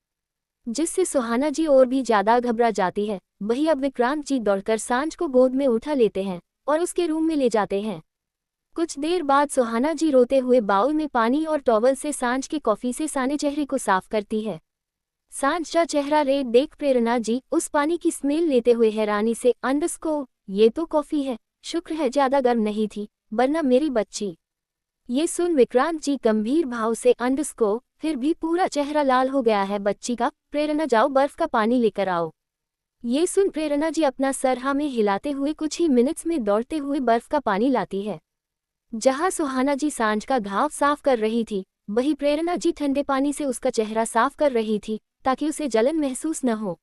Speaker 1: जिससे सुहाना जी और भी ज्यादा घबरा जाती है। वही अब विक्रांत जी दौड़कर सांझ को गोद में उठा लेते हैं और उसके रूम में ले जाते हैं। कुछ देर बाद सुहाना जी रोते हुए बाउल में पानी और टॉवल से सांझ के कॉफी से साने चेहरे को साफ करती है। सांझ का चेहरा रेड देख प्रेरणा जी उस पानी की स्मेल लेते हुए हैरानी से अंडरस्को, ये तो कॉफी है, शुक्र है ज्यादा गर्म नहीं थी, वरना मेरी बच्ची। ये सुन विक्रांत जी गंभीर भाव से अंडरस्को, फिर भी पूरा चेहरा लाल हो गया है बच्ची का, प्रेरणा जाओ बर्फ का पानी लेकर आओ। ये सुन प्रेरणा जी अपना सर हाँ में हिलाते हुए कुछ ही मिनट्स में दौड़ते हुए बर्फ का पानी लाती है। जहाँ सुहाना जी सांझ का घाव साफ कर रही थी, वही प्रेरणा जी ठंडे पानी से उसका चेहरा साफ कर रही थी ताकि उसे जलन महसूस न हो।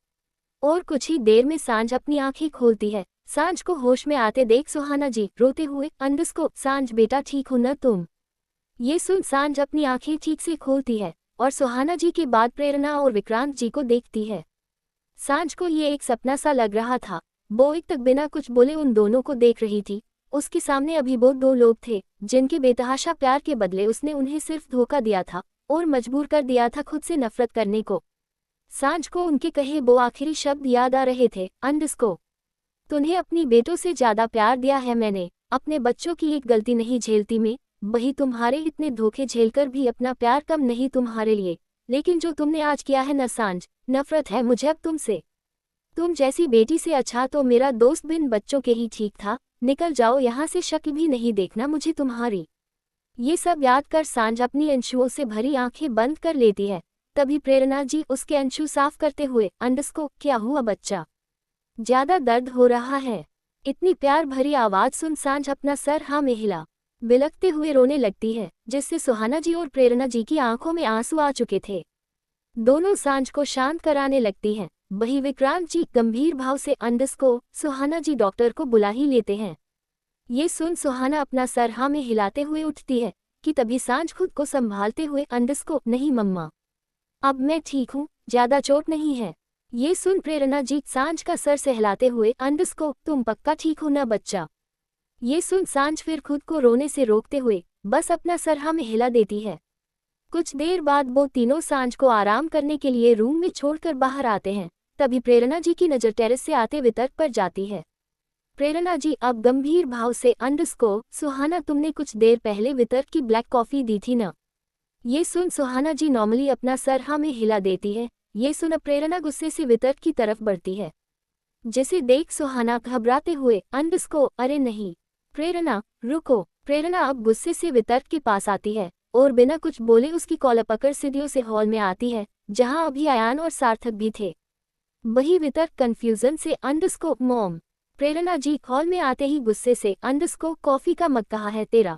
Speaker 1: और कुछ ही देर में सांझ अपनी आंखें खोलती है। सांझ को होश में आते देख सुहाना जी रोते हुए अंडरस्को, सांझ बेटा ठीक हो न तुम। ये सुन सांझ अपनी आंखें ठीक से खोलती है और सुहाना जी के बाद प्रेरणा और विक्रांत जी को देखती है। सांझ को ये एक सपना सा लग रहा था। वो एक तक बिना कुछ बोले उन दोनों को देख रही थी। उसके सामने अभी वो दो लोग थे जिनके बेतहाशा प्यार के बदले उसने उन्हें सिर्फ धोखा दिया था और मजबूर कर दिया था खुद से नफरत करने को। सांझ को उनके कहे वो आखिरी शब्द याद आ रहे थे, अंडरस्को, तुम्हें अपनी बेटों से ज्यादा प्यार दिया है मैंने, अपने बच्चों की एक गलती नहीं झेलती मैं, वही तुम्हारे इतने धोखे झेलकर भी अपना प्यार कम नहीं तुम्हारे लिए, लेकिन जो तुमने आज किया है न सांझ, नफरत है मुझे अब तुमसे। तुम जैसी बेटी से अच्छा तो मेरा दोस्त बिन बच्चों के ही ठीक था, निकल जाओ यहाँ से, शक्ल भी नहीं देखना मुझे तुम्हारी। ये सब याद कर सांझ अपनी अंशुओं से भरी आंखें बंद कर लेती है। तभी प्रेरणा जी उसके अंशु साफ करते हुए, अंडरस्को, क्या हुआ बच्चा, ज्यादा दर्द हो रहा है? इतनी प्यार भरी आवाज सुन सांझ अपना सर हाँ में हिला बिलखते हुए रोने लगती है, जिससे सुहाना जी और प्रेरणा जी की आंखों में आंसू आ चुके थे। दोनों सांझ को शांत कराने लगती हैं। वही विक्रांत जी गंभीर भाव से, अंडरस्को, सुहाना जी डॉक्टर को बुला ही लेते हैं। ये सुन सुहाना अपना सर हाँ में हिलाते हुए उठती है कि तभी सांझ खुद को संभालते हुए, अंडरस्को, नहीं मम्मा, अब मैं ठीक हूँ, ज्यादा चोट नहीं है। ये सुन प्रेरणा जी सांझ का सर सहलाते हुए, अंडरस्को, तुम पक्का ठीक हो ना बच्चा। ये सुन सांझ फिर खुद को रोने से रोकते हुए बस अपना सर हाँ में हिला देती है। कुछ देर बाद वो तीनों सांझ को आराम करने के लिए रूम में छोड़कर बाहर आते हैं। तभी प्रेरणा जी की नज़र टेरेस से आते वितर्क पर जाती है। प्रेरणा जी अब गंभीर भाव से, अंडरस्को, सुहाना तुमने कुछ देर पहले वितर्क की ब्लैक कॉफ़ी दी थी ना? ये सुन सुहाना जी नॉर्मली अपना सर हाँ में हिला देती है। ये सुन अब प्रेरणा गुस्से से वितर्क की तरफ बढ़ती है, जिसे देख सुहाना घबराते हुए, अंडरस्को, अरे नहीं प्रेरणा, रुको। प्रेरणा अब गुस्से से वितर्क के पास आती है और बिना कुछ बोले उसकी कॉलर पकड़ सीढ़ियों से हॉल में आती है, जहां अभी अयान और सार्थक भी थे। वही वितर्क कंफ्यूजन से, अंडरस्को, मॉम। प्रेरणा जी हॉल में आते ही गुस्से से, अंडरस्को, कॉफी का मग कहाँ है तेरा?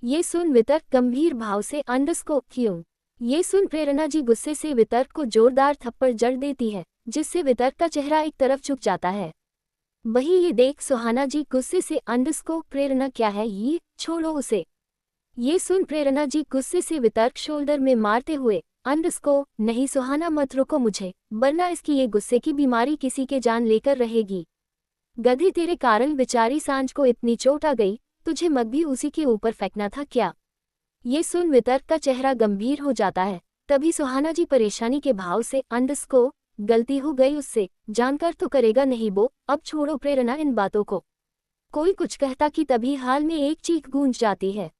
Speaker 1: ये सुन वितर्क गंभीर भाव से, अंडरस्को, क्यों? ये सुन प्रेरणा जी गुस्से से वितर्क को जोरदार थप्पड़ जड़ देती है, जिससे वितर्क का चेहरा एक तरफ झुक जाता है। वही ये देख सुहाना जी गुस्से से, अंडरस्को, प्रेरणा क्या है ये, छोड़ो उसे। ये सुन प्रेरणा जी गुस्से से वितर्क शोल्डर में मारते हुए, अंडरस्को, नहीं सुहाना मत रोको मुझे, वरना इसकी ये गुस्से की बीमारी किसी के जान लेकर रहेगी। गधी, तेरे कारण बेचारी सांझ को इतनी चोट आ गई, तुझे मग भी उसी के ऊपर फेंकना था क्या? ये सुन वितर्क का चेहरा गंभीर हो जाता है। तभी सुहाना जी परेशानी के भाव से, अंडरस्को, गलती हो गई उससे, जानकर तो करेगा नहीं वो, अब छोड़ो प्रेरणा इन बातों को। कोई कुछ कहता कि तभी हाल में एक चीख गूंज जाती है,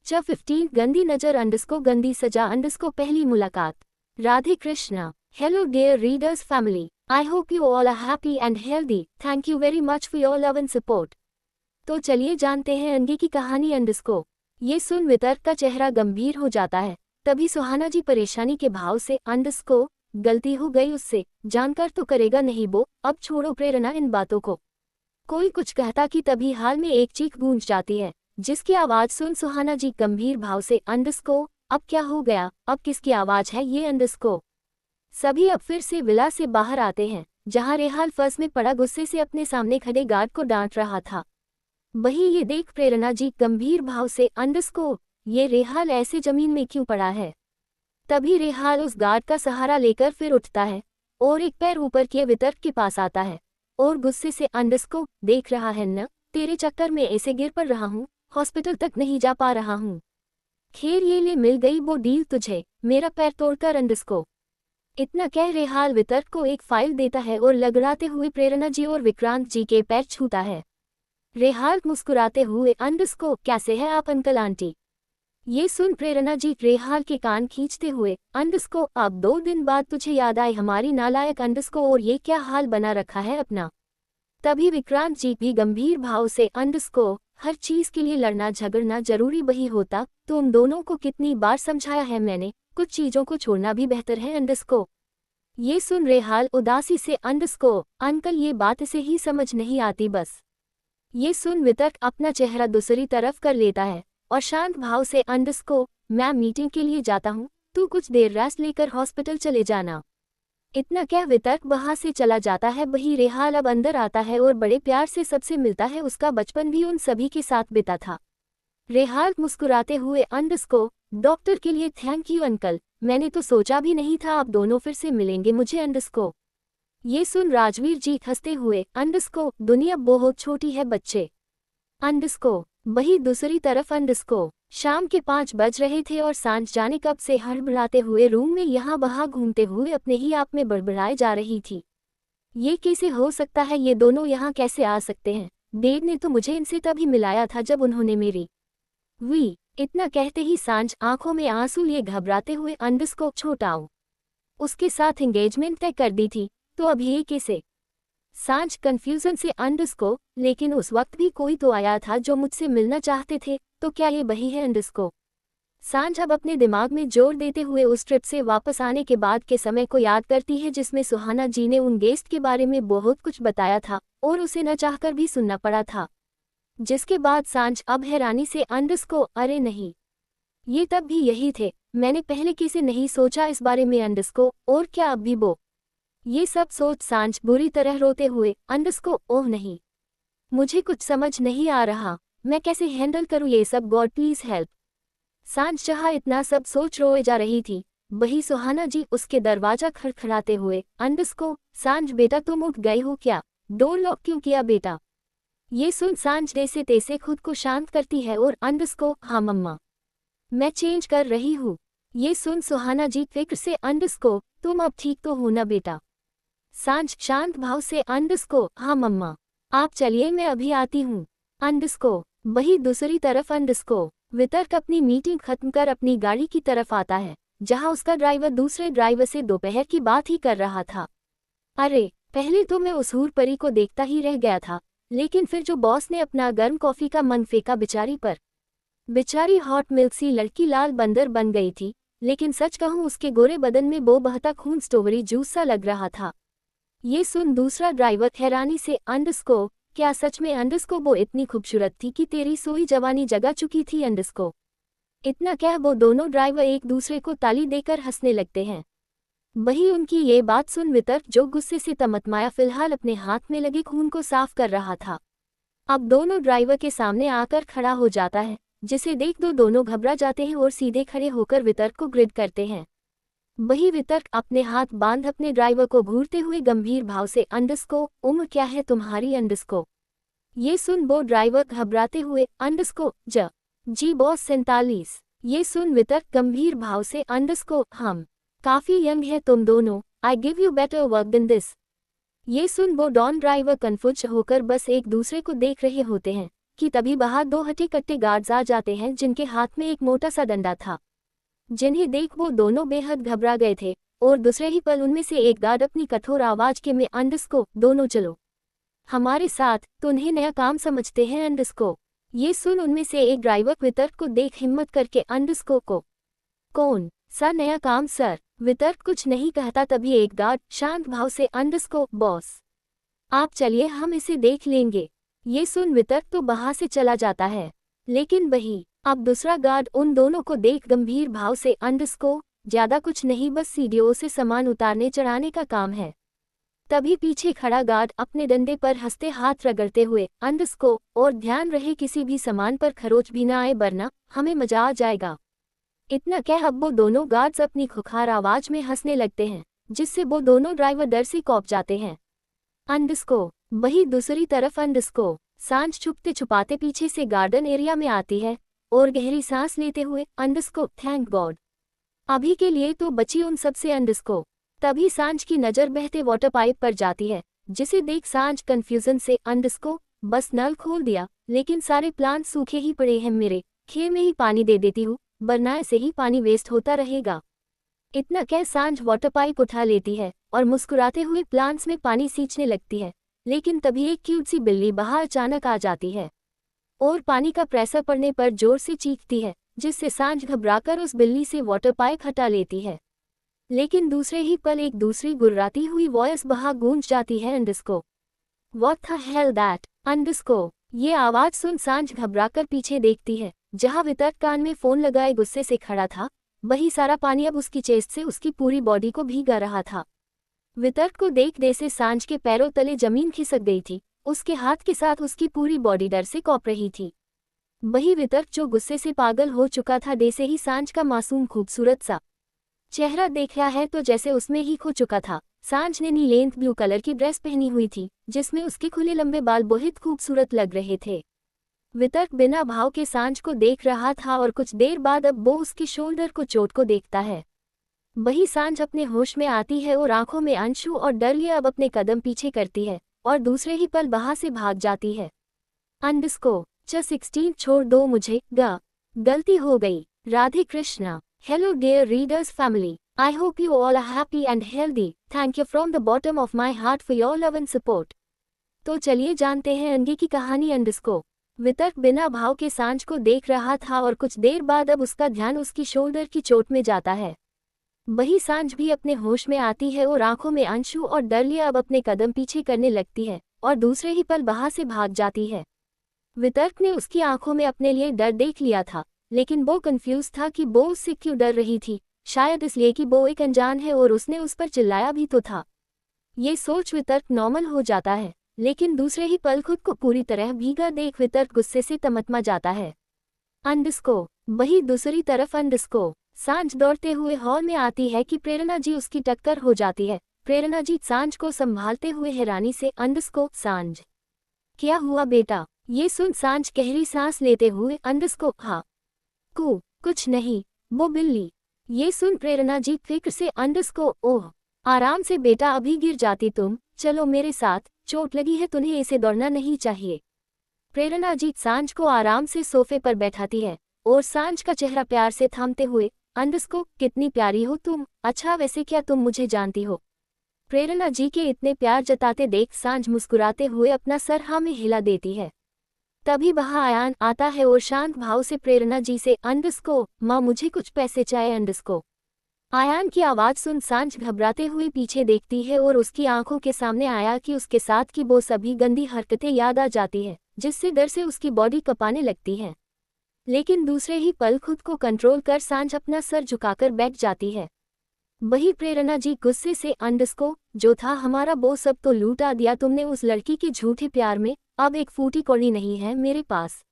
Speaker 1: च 15 गंदी नजर, अंडरस्को गंदी सजा, अंडरस्को पहली मुलाकात। Radhe Krishna. Hello dear readers family, I hope you all are happy and healthy, thank you very much for your love and support. तो चलिए जानते हैं आगे की कहानी, अंडरस्को। ये सुन वितर्क का चेहरा गंभीर हो जाता है। तभी सुहाना जी परेशानी के भाव से, अंडरस्को, गलती हो गई उससे, जानकर तो करेगा नहीं वो, अब छोड़ो प्रेरणा इन बातों को। कोई कुछ कहता कि तभी हाल में एक चीख गूंज जाती है, जिसकी आवाज सुन सुहाना जी गंभीर भाव से, अंडरस्को, अब क्या हो गया, अब किसकी आवाज है ये, अंडरस्को? सभी अब फिर से विला से बाहर आते हैं, जहां रेहाल फर्श में पड़ा गुस्से से अपने सामने खड़े गार्ड को डांट रहा था। वही ये देख प्रेरणा जी गंभीर भाव से, अंडरस्को, ये रेहाल ऐसे जमीन में क्यों पड़ा है? तभी रेहाल उस गार्ड का सहारा लेकर फिर उठता है और एक पैर ऊपर किए वितर्क के पास आता है और गुस्से से, अंडरस्को, देख रहा है न, तेरे चक्कर में ऐसे गिर पड़ रहा हूँ, हॉस्पिटल तक नहीं जा पा रहा हूँ। खैर ये ले मिल गई वो डील तुझे, मेरा पैर तोड़कर, अंडरस्को। इतना कह रेहाल वितर्क को एक फाइल देता है और लगड़ाते हुए प्रेरणा जी और विक्रांत जी के पैर छूता है। रेहाल मुस्कुराते हुए अंडरस्को कैसे है आप अंकल आंटी। ये सुन प्रेरणा जी रेहाल के कान खींचते हुए अंडरस्को अब 2 दिन बाद तुझे याद आई हमारी नालायक अंडरस्को और ये क्या हाल बना रखा है अपना। तभी विक्रांत जी भी गंभीर भाव से अंडरस्को हर चीज के लिए लड़ना झगड़ना जरूरी वही होता, तुम दोनों को कितनी बार समझाया है मैंने, कुछ चीजों को छोड़ना भी बेहतर है अंडरस्को। ये सुन रेहाल उदासी से अंडरस्को अंकल ये बात इसे ही समझ नहीं आती बस। ये सुन वितर्क अपना चेहरा दूसरी तरफ कर लेता है और शांत भाव से अंडरस्को मैं मीटिंग के लिए जाता हूँ, तू कुछ देर रेस्ट लेकर हॉस्पिटल चले जाना। इतना क्या वितर्क वहां से चला जाता है। वही रेहाल अब अंदर आता है और बड़े प्यार से सबसे मिलता है, उसका बचपन भी उन सभी के साथ बिता था। रेहाल मुस्कुराते हुए अंडरस्को डॉक्टर के लिए थैंक यू अंकल, मैंने तो सोचा भी नहीं था आप दोनों फिर से मिलेंगे मुझे अंडरस्को। ये सुन राजवीर जी हंसते हुए अंडरस्को दुनिया बहुत छोटी है बच्चे। अंडरस्को वही दूसरी तरफ अंडरस्को शाम के 5 बज रहे थे और सांझ जाने कब से हड़बड़ाते हुए रूम में यहाँ वहाँ घूमते हुए अपने ही आप में बड़बड़ाए जा रही थी। ये कैसे हो सकता है, ये दोनों यहाँ कैसे आ सकते हैं, डेव ने तो मुझे इनसे तभी मिलाया था जब उन्होंने मेरी वी। इतना कहते ही सांझ आंखों में आंसू लिए घबराते हुए अंडरस्को छोटाओ उसके साथ एंगेजमेंट तय कर दी थी, तो अब ये कैसे। सांझ कंफ्यूजन से अंडरस्को लेकिन उस वक्त भी कोई तो आया था जो मुझसे मिलना चाहते थे, तो क्या ये वही है अंडरस्को। सांझ अब अपने दिमाग में जोर देते हुए उस ट्रिप से वापस आने के बाद के समय को याद करती है जिसमें सुहाना जी ने उन गेस्ट के बारे में बहुत कुछ बताया था और उसे न चाहकर भी सुनना पड़ा था। जिसके बाद सांझ अब हैरानी से अंडरस्को अरे नहीं, ये तब भी यही थे, मैंने पहले किसी नहीं सोचा इस बारे में अंडरस्को, और क्या अब भी वो। ये सब सोच सांझ बुरी तरह रोते हुए अंडरस्को ओह नहीं, मुझे कुछ समझ नहीं आ रहा, मैं कैसे हैंडल करूँ ये सब, गॉड प्लीज हेल्प। सांझ जहाँ इतना सब सोच रोए जा रही थी वही सुहाना जी उसके दरवाजा खड़खड़ाते हुए अंडरस्को सांझ बेटा तुम उठ गए हो क्या, डोर लॉक क्यों किया बेटा। ये सुन सांझ जैसे तैसे खुद को शांत करती है और अंडरस्को हाँ मम्मा मैं चेंज कर रही हूँ। ये सुन सुहाना जी फिक्र से अंडरस्को तुम अब ठीक तो हो ना बेटा। सांझ शांत भाव से अंडरस्को हाँ मम्मा आप चलिए मैं अभी आती हूँ। अंडरस्को वही दूसरी तरफ अंडरस्को वितर्क अपनी मीटिंग खत्म कर अपनी गाड़ी की तरफ आता है जहाँ उसका ड्राइवर दूसरे ड्राइवर से दोपहर की बात ही कर रहा था। अरे पहले तो मैं उस हूर परी को देखता ही रह गया था, लेकिन फिर जो बॉस ने अपना गर्म कॉफी का मन फेंका बेचारी पर, बेचारी हॉट मिल्क सी लड़की लाल बंदर बन गई थी, लेकिन सच कहूँ उसके गोरे बदन में वो बहता खून स्ट्रॉबेरी जूस सा लग रहा था। ये सुन दूसरा ड्राइवर हैरानी से अंडरस्को क्या सच में अंडरस्को वो इतनी खूबसूरत थी कि तेरी सोई जवानी जगा चुकी थी अंडरस्को। इतना क्या वो दोनों ड्राइवर एक दूसरे को ताली देकर हंसने लगते हैं। वही उनकी ये बात सुन वितर्क जो गुस्से से तमतमाया फिलहाल अपने हाथ में लगे खून को साफ कर रहा था, अब दोनों ड्राइवर के सामने आकर खड़ा हो जाता है, जिसे देख दो दोनों घबरा जाते हैं और सीधे खड़े होकर वितर्क को ग्रिड करते हैं। वही वितर्क अपने हाथ बांध अपने ड्राइवर को घूरते हुए गंभीर भाव से अंडरस्को उम्र क्या है तुम्हारी अंडरस्को। ये सुन वो ड्राइवर घबराते हुए अंडरस्को जी बॉस 47। ये सुन वितर्क गंभीर भाव से अंडरस्को हम काफी यंग है तुम दोनों, I give you better work than this. ये सुन वो डॉन ड्राइवर कन्फ्यूज होकर बस एक दूसरे को देख रहे होते हैं कि तभी बाहर 2 हटे कट्टे गार्ड्स आ जाते हैं जिनके हाथ में एक मोटा सा डंडा था, जिन्हें देख वो दोनों बेहद घबरा गए थे और दूसरे ही पल उनमें से एक गार्ड अपनी कठोर आवाज के में अंडरस्को दोनों चलो हमारे साथ, तो उन्हें नया काम समझते हैं अंडरस्को। ये सुन उनमें से एक ड्राइवर वितर्क को देख हिम्मत करके अंडरस्को को कौन सा नया काम सर। वितर्क कुछ नहीं कहता तभी एक गार्ड शांत भाव से अंडरस्को बॉस आप चलिए हम इसे देख लेंगे। ये सुन वितर्क तो वहां से चला जाता है, लेकिन वही अब दूसरा गार्ड उन दोनों को देख गंभीर भाव से अंडरस्को ज्यादा कुछ नहीं बस सीढ़ियों से सामान उतारने चढ़ाने का काम है। तभी पीछे खड़ा गार्ड अपने डंडे पर हंसते हाथ रगड़ते हुए अंडरस्को और ध्यान रहे किसी भी सामान पर खरोच भी न आए वरना हमें मजा आ जाएगा। इतना क्या अब वो दोनों गार्ड्स अपनी खुखार आवाज में हंसने लगते हैं जिससे वो दोनों ड्राइवर डर से कौंप जाते हैं। अंडरस्को वही दूसरी तरफ अंडरस्को सांझ छुपते छुपाते पीछे से गार्डन एरिया में आती है और गहरी सांस लेते हुए अंडरस्को थैंक गॉड अभी के लिए तो बची उन सबसे अंडरस्को। तभी सांझ की नज़र बहते वाटर पाइप पर जाती है जिसे देख सांझ कंफ्यूजन से अंडरस्को बस नल खोल दिया, लेकिन सारे प्लांट सूखे ही पड़े हैं मेरे, खेत में ही पानी दे देती हूँ, वरना ऐसे ही पानी वेस्ट होता रहेगा। इतना कह सांझ वाटर पाइप उठा लेती है और मुस्कुराते हुए प्लांट्स में पानी सींचने लगती है। लेकिन तभी एक क्यूट सी बिल्ली बाहर अचानक आ जाती है और पानी का प्रेशर पड़ने पर जोर से चीखती है, जिससे सांझ घबराकर उस बिल्ली से वाटर पाइप हटा लेती है। लेकिन दूसरे ही पल एक दूसरी गुर्राती हुई वॉइस बाहर गूंज जाती है, अंडरस्को व्हाट द हेल दैट, अंडरस्को। ये आवाज सुन सांझ घबराकर पीछे देखती है, जहां वितर्क कान में फोन लगाए गुस्से से खड़ा था। वही सारा पानी अब उसकी चेस्ट से उसकी पूरी बॉडी को भीगा रहा था। वितर्क को देख से सांझ के पैरों तले जमीन खिसक गई थी। उसके हाथ के साथ उसकी पूरी बॉडी डर से कॉप रही थी। वही वितर्क जो गुस्से से पागल हो चुका था से ही सांझ का मासूम खूबसूरत सा चेहरा देखा है तो जैसे उसमें ही खो चुका था। सांझ ने नीलेंथ ब्लू कलर की ड्रेस पहनी हुई थी, जिसमें उसके खुले लंबे बाल बहुत खूबसूरत लग रहे थे। वितर्क बिना भाव के सांझ को देख रहा था और कुछ देर बाद अब वो उसके शोल्डर को चोट को देखता है। वही सांझ अपने होश में आती है और आंखों में आंसू और डर लिए अब अपने कदम पीछे करती है और दूसरे ही पल वहां से भाग जाती है। अंडरस्को 16 छोड़ दो मुझे, गलती हो गई। Radhe Krishna. Hello dear readers family, I hope you all are happy and healthy. Thank you from the bottom of my heart for your love and support. तो चलिए जानते हैं अंगे की कहानी। अंडरस्को। वितर्क बिना भाव के सांझ को देख रहा था और कुछ देर बाद अब उसका ध्यान उसकी शोल्डर की चोट में जाता है। वही सांझ भी अपने होश में आती है और आंखों में आंसू और डर लिए अब अपने कदम पीछे करने लगती है और दूसरे ही पल वहां से भाग जाती है। वितर्क ने उसकी आंखों में अपने लिए डर देख लिया था, लेकिन वो कंफ्यूज था कि वो उससे क्यों डर रही थी। शायद इसलिए कि वो एक अनजान है और उसने उस पर चिल्लाया भी तो था। ये सोच वितर्क नॉर्मल हो जाता है, लेकिन दूसरे ही पल खुद को पूरी तरह भीगा देख वितर्क गुस्से से तमतमा जाता है। अंडरस्को। वही दूसरी तरफ अंडरस्को। सांझ दौड़ते हुए हॉल में आती है कि प्रेरणा जी उसकी टक्कर हो जाती है। प्रेरणा जी सांझ को संभालते हुए हैरानी से अंडरस्को सांझ, क्या हुआ बेटा? ये सुन सांझ गहरी सांस लेते हुए अंडरस्को हाँ कुछ नहीं, वो बिल्ली। ये सुन प्रेरणा जी फिक्र से अंडरस्को ओह आराम से बेटा, अभी गिर जाती तुम, चलो मेरे साथ, चोट लगी है तुम्हें, ऐसे दौड़ना नहीं चाहिए। प्रेरणा जी सांझ को आराम से सोफे पर बैठाती है और सांझ का चेहरा प्यार से थामते हुए अंडरस्को कितनी प्यारी हो तुम, अच्छा वैसे क्या तुम मुझे जानती हो? प्रेरणा जी के इतने प्यार जताते देख सांझ मुस्कुराते हुए अपना सर हाँ में हिला देती है। तभी वहां आयान आता है और शांत भाव से प्रेरणा जी से अंडरस्को माँ मुझे कुछ पैसे चाहिए। अंडरस्को। आयान की आवाज सुन सांझ घबराते हुए पीछे देखती है और उसकी आंखों के सामने आया कि उसके साथ की वो सभी गंदी हरकतें याद आ जाती है, जिससे डर से उसकी बॉडी कपाने लगती है। लेकिन दूसरे ही पल खुद को कंट्रोल कर सांझ अपना सर झुकाकर बैठ जाती है। वही प्रेरणा जी गुस्से से अंडरस्को जो था हमारा वो सब तो लूटा दिया तुमने उस लड़की के झूठे प्यार में, अब एक फूटी कौड़ी नहीं है मेरे पास।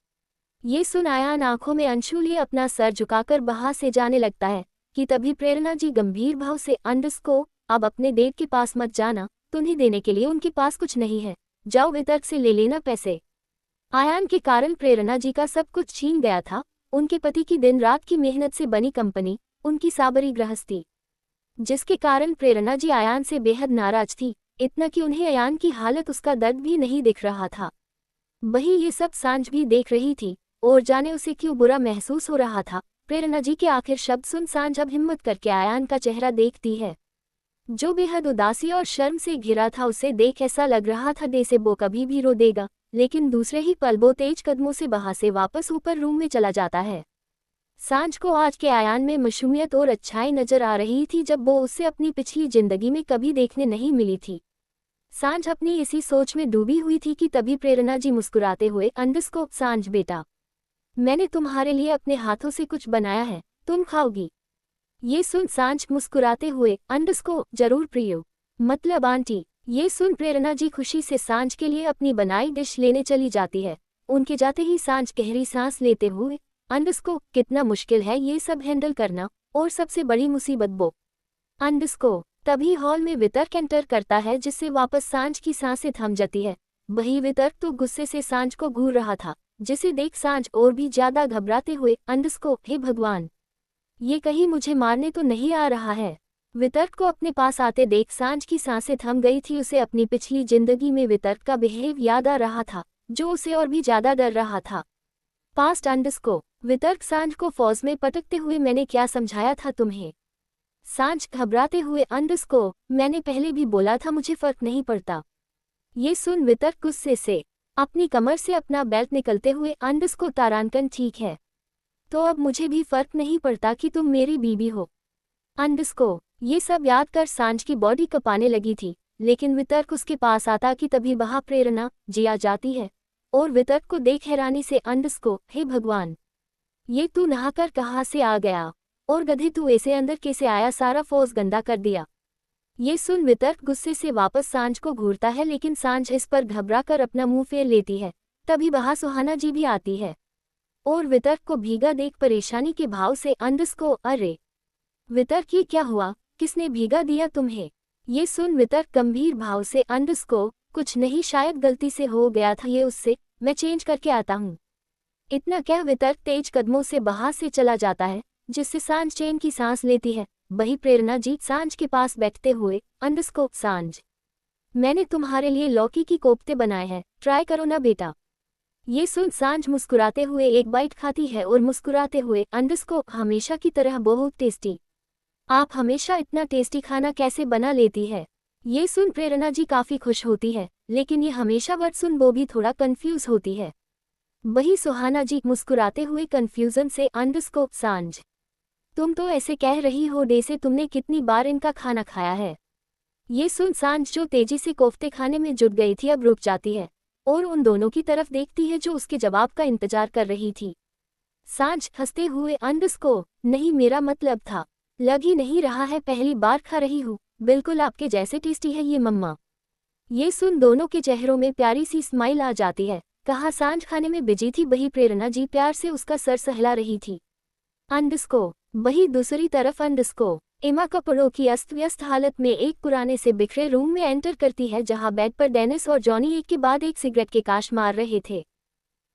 Speaker 1: ये सुन आयान आंखों में अंशु लिए अपना सर झुकाकर वहां से जाने लगता है कि तभी प्रेरणा जी गंभीर भाव से अंडरस्को अब अपने देव के पास मत जाना, तुम्हें देने के लिए उनके पास कुछ नहीं है, जाओ वितर्क से ले लेना पैसे। आयान के कारण प्रेरणा जी का सब कुछ छीन गया था, उनके पति की दिन रात की मेहनत से बनी कंपनी, उनकी साबरी गृहस्थी, जिसके कारण प्रेरणा जी आयान से बेहद नाराज थी, इतना कि उन्हें आयान की हालत उसका दर्द भी नहीं दिख रहा था। वही ये सब सांझ भी देख रही थी और जाने उसे क्यों बुरा महसूस हो रहा था। प्रेरणा जी के आखिर शब्द सुन सांझ अब हिम्मत करके आयान का चेहरा देखती है, जो बेहद उदासी और शर्म से घिरा था। उसे देख ऐसा लग रहा था जैसे वो कभी भी रो देगा, लेकिन दूसरे ही पल वो तेज कदमों से वहां से वापस ऊपर रूम में चला जाता है। सांझ को आज के आयान में मासूमियत और अच्छाई नजर आ रही थी, जब वो उससे अपनी पिछली जिंदगी में कभी देखने नहीं मिली थी। सांझ अपनी इसी सोच में डूबी हुई थी कि तभी प्रेरणा जी मुस्कुराते हुए अंडरस्को सांझ बेटा, मैंने तुम्हारे लिए अपने हाथों से कुछ बनाया है, तुम खाओगी? ये सुन सांझ मुस्कुराते हुए अंडरस्को जरूर प्रियो, मतलब आंटी। ये सुन प्रेरणा जी खुशी से सांझ के लिए अपनी बनाई डिश लेने चली जाती है। उनके जाते ही सांझ गहरी सांस लेते हुए अंडरस्को कितना मुश्किल है ये सब हैंडल करना, और सबसे बड़ी मुसीबत वो। अंडरस्को। तभी हॉल में वितर्क एंटर करता है, जिससे वापस सांझ की सांसें थम जाती है। वही वितर्क तो गुस्से से सांझ को घूर रहा था, जिसे देख सांझ और भी ज्यादा घबराते हुए अंडरस्को हे भगवान, ये कहीं मुझे मारने तो नहीं आ रहा है? वितर्क को अपने पास आते देख सांझ की सांसें थम गई थी। उसे अपनी पिछली जिंदगी में वितर्क का बिहेव याद आ रहा था, जो उसे और भी ज्यादा डर रहा था। पास्ट अंडरस्को वितर्क सांझ को फौज में पटकते हुए मैंने क्या समझाया था तुम्हें? सांझ घबराते हुए अंडरस्को मैंने पहले भी बोला था मुझे फर्क नहीं पड़ता। ये सुन वितर्क गुस्से से अपनी कमर से अपना बेल्ट निकलते हुए अंडरस्को तारांकन ठीक है, तो अब मुझे भी फर्क नहीं पड़ता कि तुम मेरी बीबी हो। अंडरस्को ये सब याद कर सांझ की बॉडी कपाने लगी थी, लेकिन वितर्क उसके पास आता कि तभी वहाँ प्रेरणा जी आ जाती है और वितर्क को देख हैरानी से अंडरस्को हे भगवान, ये तू नहाकर कहाँ से आ गया और गधे तू ऐसे अंदर कैसे आया, सारा फौज गंदा कर दिया। ये सुन वितर्क गुस्से से वापस सांझ को घूरता है, लेकिन सांझ इस पर घबरा कर अपना मुंह फेर लेती है। तभी वहाँ सुहाना जी भी आती है और वितर्क को भीगा देख परेशानी के भाव से अंडरस्को अरे वितर्क ये क्या हुआ, किसने भीगा दिया तुम्हें? ये सुन वितर्क गंभीर भाव से अंडरस्को कुछ नहीं, शायद गलती से हो गया था ये उससे, मैं चेंज करके आता हूँ। इतना क्या वितर्क तेज कदमों से बाहर से चला जाता है, जिससे सांझ चैन की सांस लेती है। वही प्रेरणा जी सांझ के पास बैठते हुए अंडरस्को सांझ मैंने तुम्हारे लिए लौकी की कोफ्ते बनाए हैं, ट्राई करो ना बेटा। ये सुन सांझ मुस्कुराते हुए एक बाइट खाती है और मुस्कुराते हुए अंडरस्को हमेशा की तरह बहुत टेस्टी, आप हमेशा इतना टेस्टी खाना कैसे बना लेती है? ये सुन प्रेरणा जी काफी खुश होती है, लेकिन ये हमेशा वर्ड सुन वो भी थोड़ा कंफ्यूज होती है। वही सुहाना जी मुस्कुराते हुए कंफ्यूजन से अंडरस्को सांझ तुम तो ऐसे कह रही हो जैसे तुमने कितनी बार इनका खाना खाया है। ये सुन सांझ जो तेजी से कोफ्ते खाने में जुट गई थी अब रुक जाती है और उन दोनों की तरफ देखती है जो उसके जवाब का इंतजार कर रही थी। सांझ हंसते हुए अंडरस्को नहीं, मेरा मतलब था, लग ही नहीं रहा है पहली बार खा रही हूँ, बिल्कुल आपके जैसे टेस्टी है ये मम्मा। ये सुन दोनों के चेहरों में प्यारी सी स्माइल आ जाती है। कहा सांझ खाने में बिजी थी, वही प्रेरणा जी प्यार से उसका सर सहला रही थी। अंडरस्को वही दूसरी तरफ अंडरस्को एमा कपड़ों की अस्त व्यस्त हालत में एक पुराने से बिखरे रूम में एंटर करती है, जहां बेड पर डेनिस और जॉनी एक के बाद एक सिगरेट के काश मार रहे थे।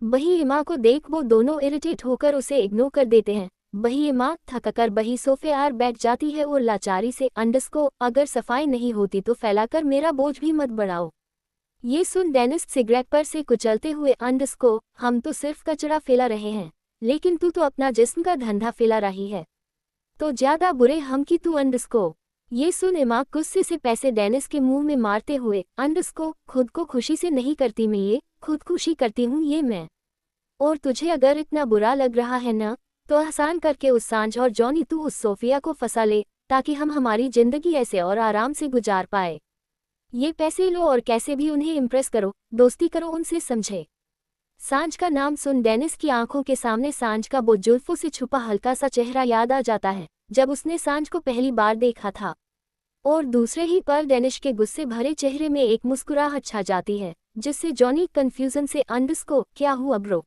Speaker 1: वही एमा को देख वो दोनों इरिटेट होकर उसे इग्नोर कर देते हैं। वही एमा थककर वही सोफे आर बैठ जाती है और लाचारी से अंडरस्को अगर सफाई नहीं होती तो फैलाकर मेरा बोझ भी मत बढ़ाओ। ये सुन डेनिस सिगरेट पर से कुचलते हुए अंडरस्को हम तो सिर्फ कचरा फैला रहे हैं, लेकिन तू तो अपना जिस्म का धंधा फैला रही है, तो ज्यादा बुरे हम की तू अंडरस्को। ये सुन एमा गुस्से से पैसे डेनिस के मुंह में मारते हुए अंडरस्को खुद को खुशी से नहीं करती मैं, ये खुदकुशी करती हूँ ये मैं, और तुझे अगर इतना बुरा लग रहा है ना तो आसान करके उस सांझ और जॉनी तू उस सोफिया को फंसा ले, ताकि हम हमारी जिंदगी ऐसे और आराम से गुजार पाए। ये पैसे लो और कैसे भी उन्हें इम्प्रेस करो, दोस्ती करो उनसे, समझे? सांझ का नाम सुन डेनिस की आंखों के सामने सांझ का वो जुल्फों से छुपा हल्का सा चेहरा याद आ जाता है जब उसने सांझ को पहली बार देखा था, और दूसरे ही पल डेनिस के गुस्से भरे चेहरे में एक मुस्कुराहट छा जाती है, जिससे जॉनी कंफ्यूजन से अंडरस्को क्या हुआ ब्रो,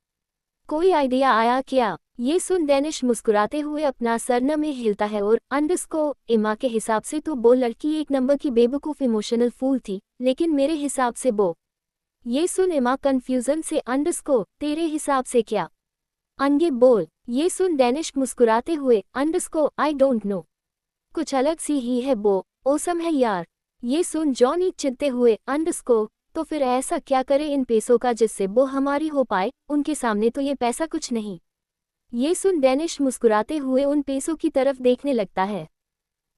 Speaker 1: कोई आइडिया आया क्या? ये सुन डेनिस मुस्कुराते हुए अपना सर न में हिलता है और अंडरस्को एमा के हिसाब से तो वो लड़की एक नंबर की बेवकूफ इमोशनल फूल थी, लेकिन मेरे हिसाब से वो। ये सुन एमा कंफ्यूजन से अंडरस्को तेरे हिसाब से क्या? अंगे बोल। ये सुन डेनिस मुस्कुराते हुए अंडरस्को आई डोंट नो, कुछ अलग सी ही है वो, ओसम है यार। ये सुन जॉनी चिढ़ते हुए अंडरस्को तो फिर ऐसा क्या करे इन पैसों का जिससे वो हमारी हो पाए, उनके सामने तो ये पैसा कुछ नहीं। ये सुन डेनिस मुस्कुराते हुए उन पैसों की तरफ देखने लगता है।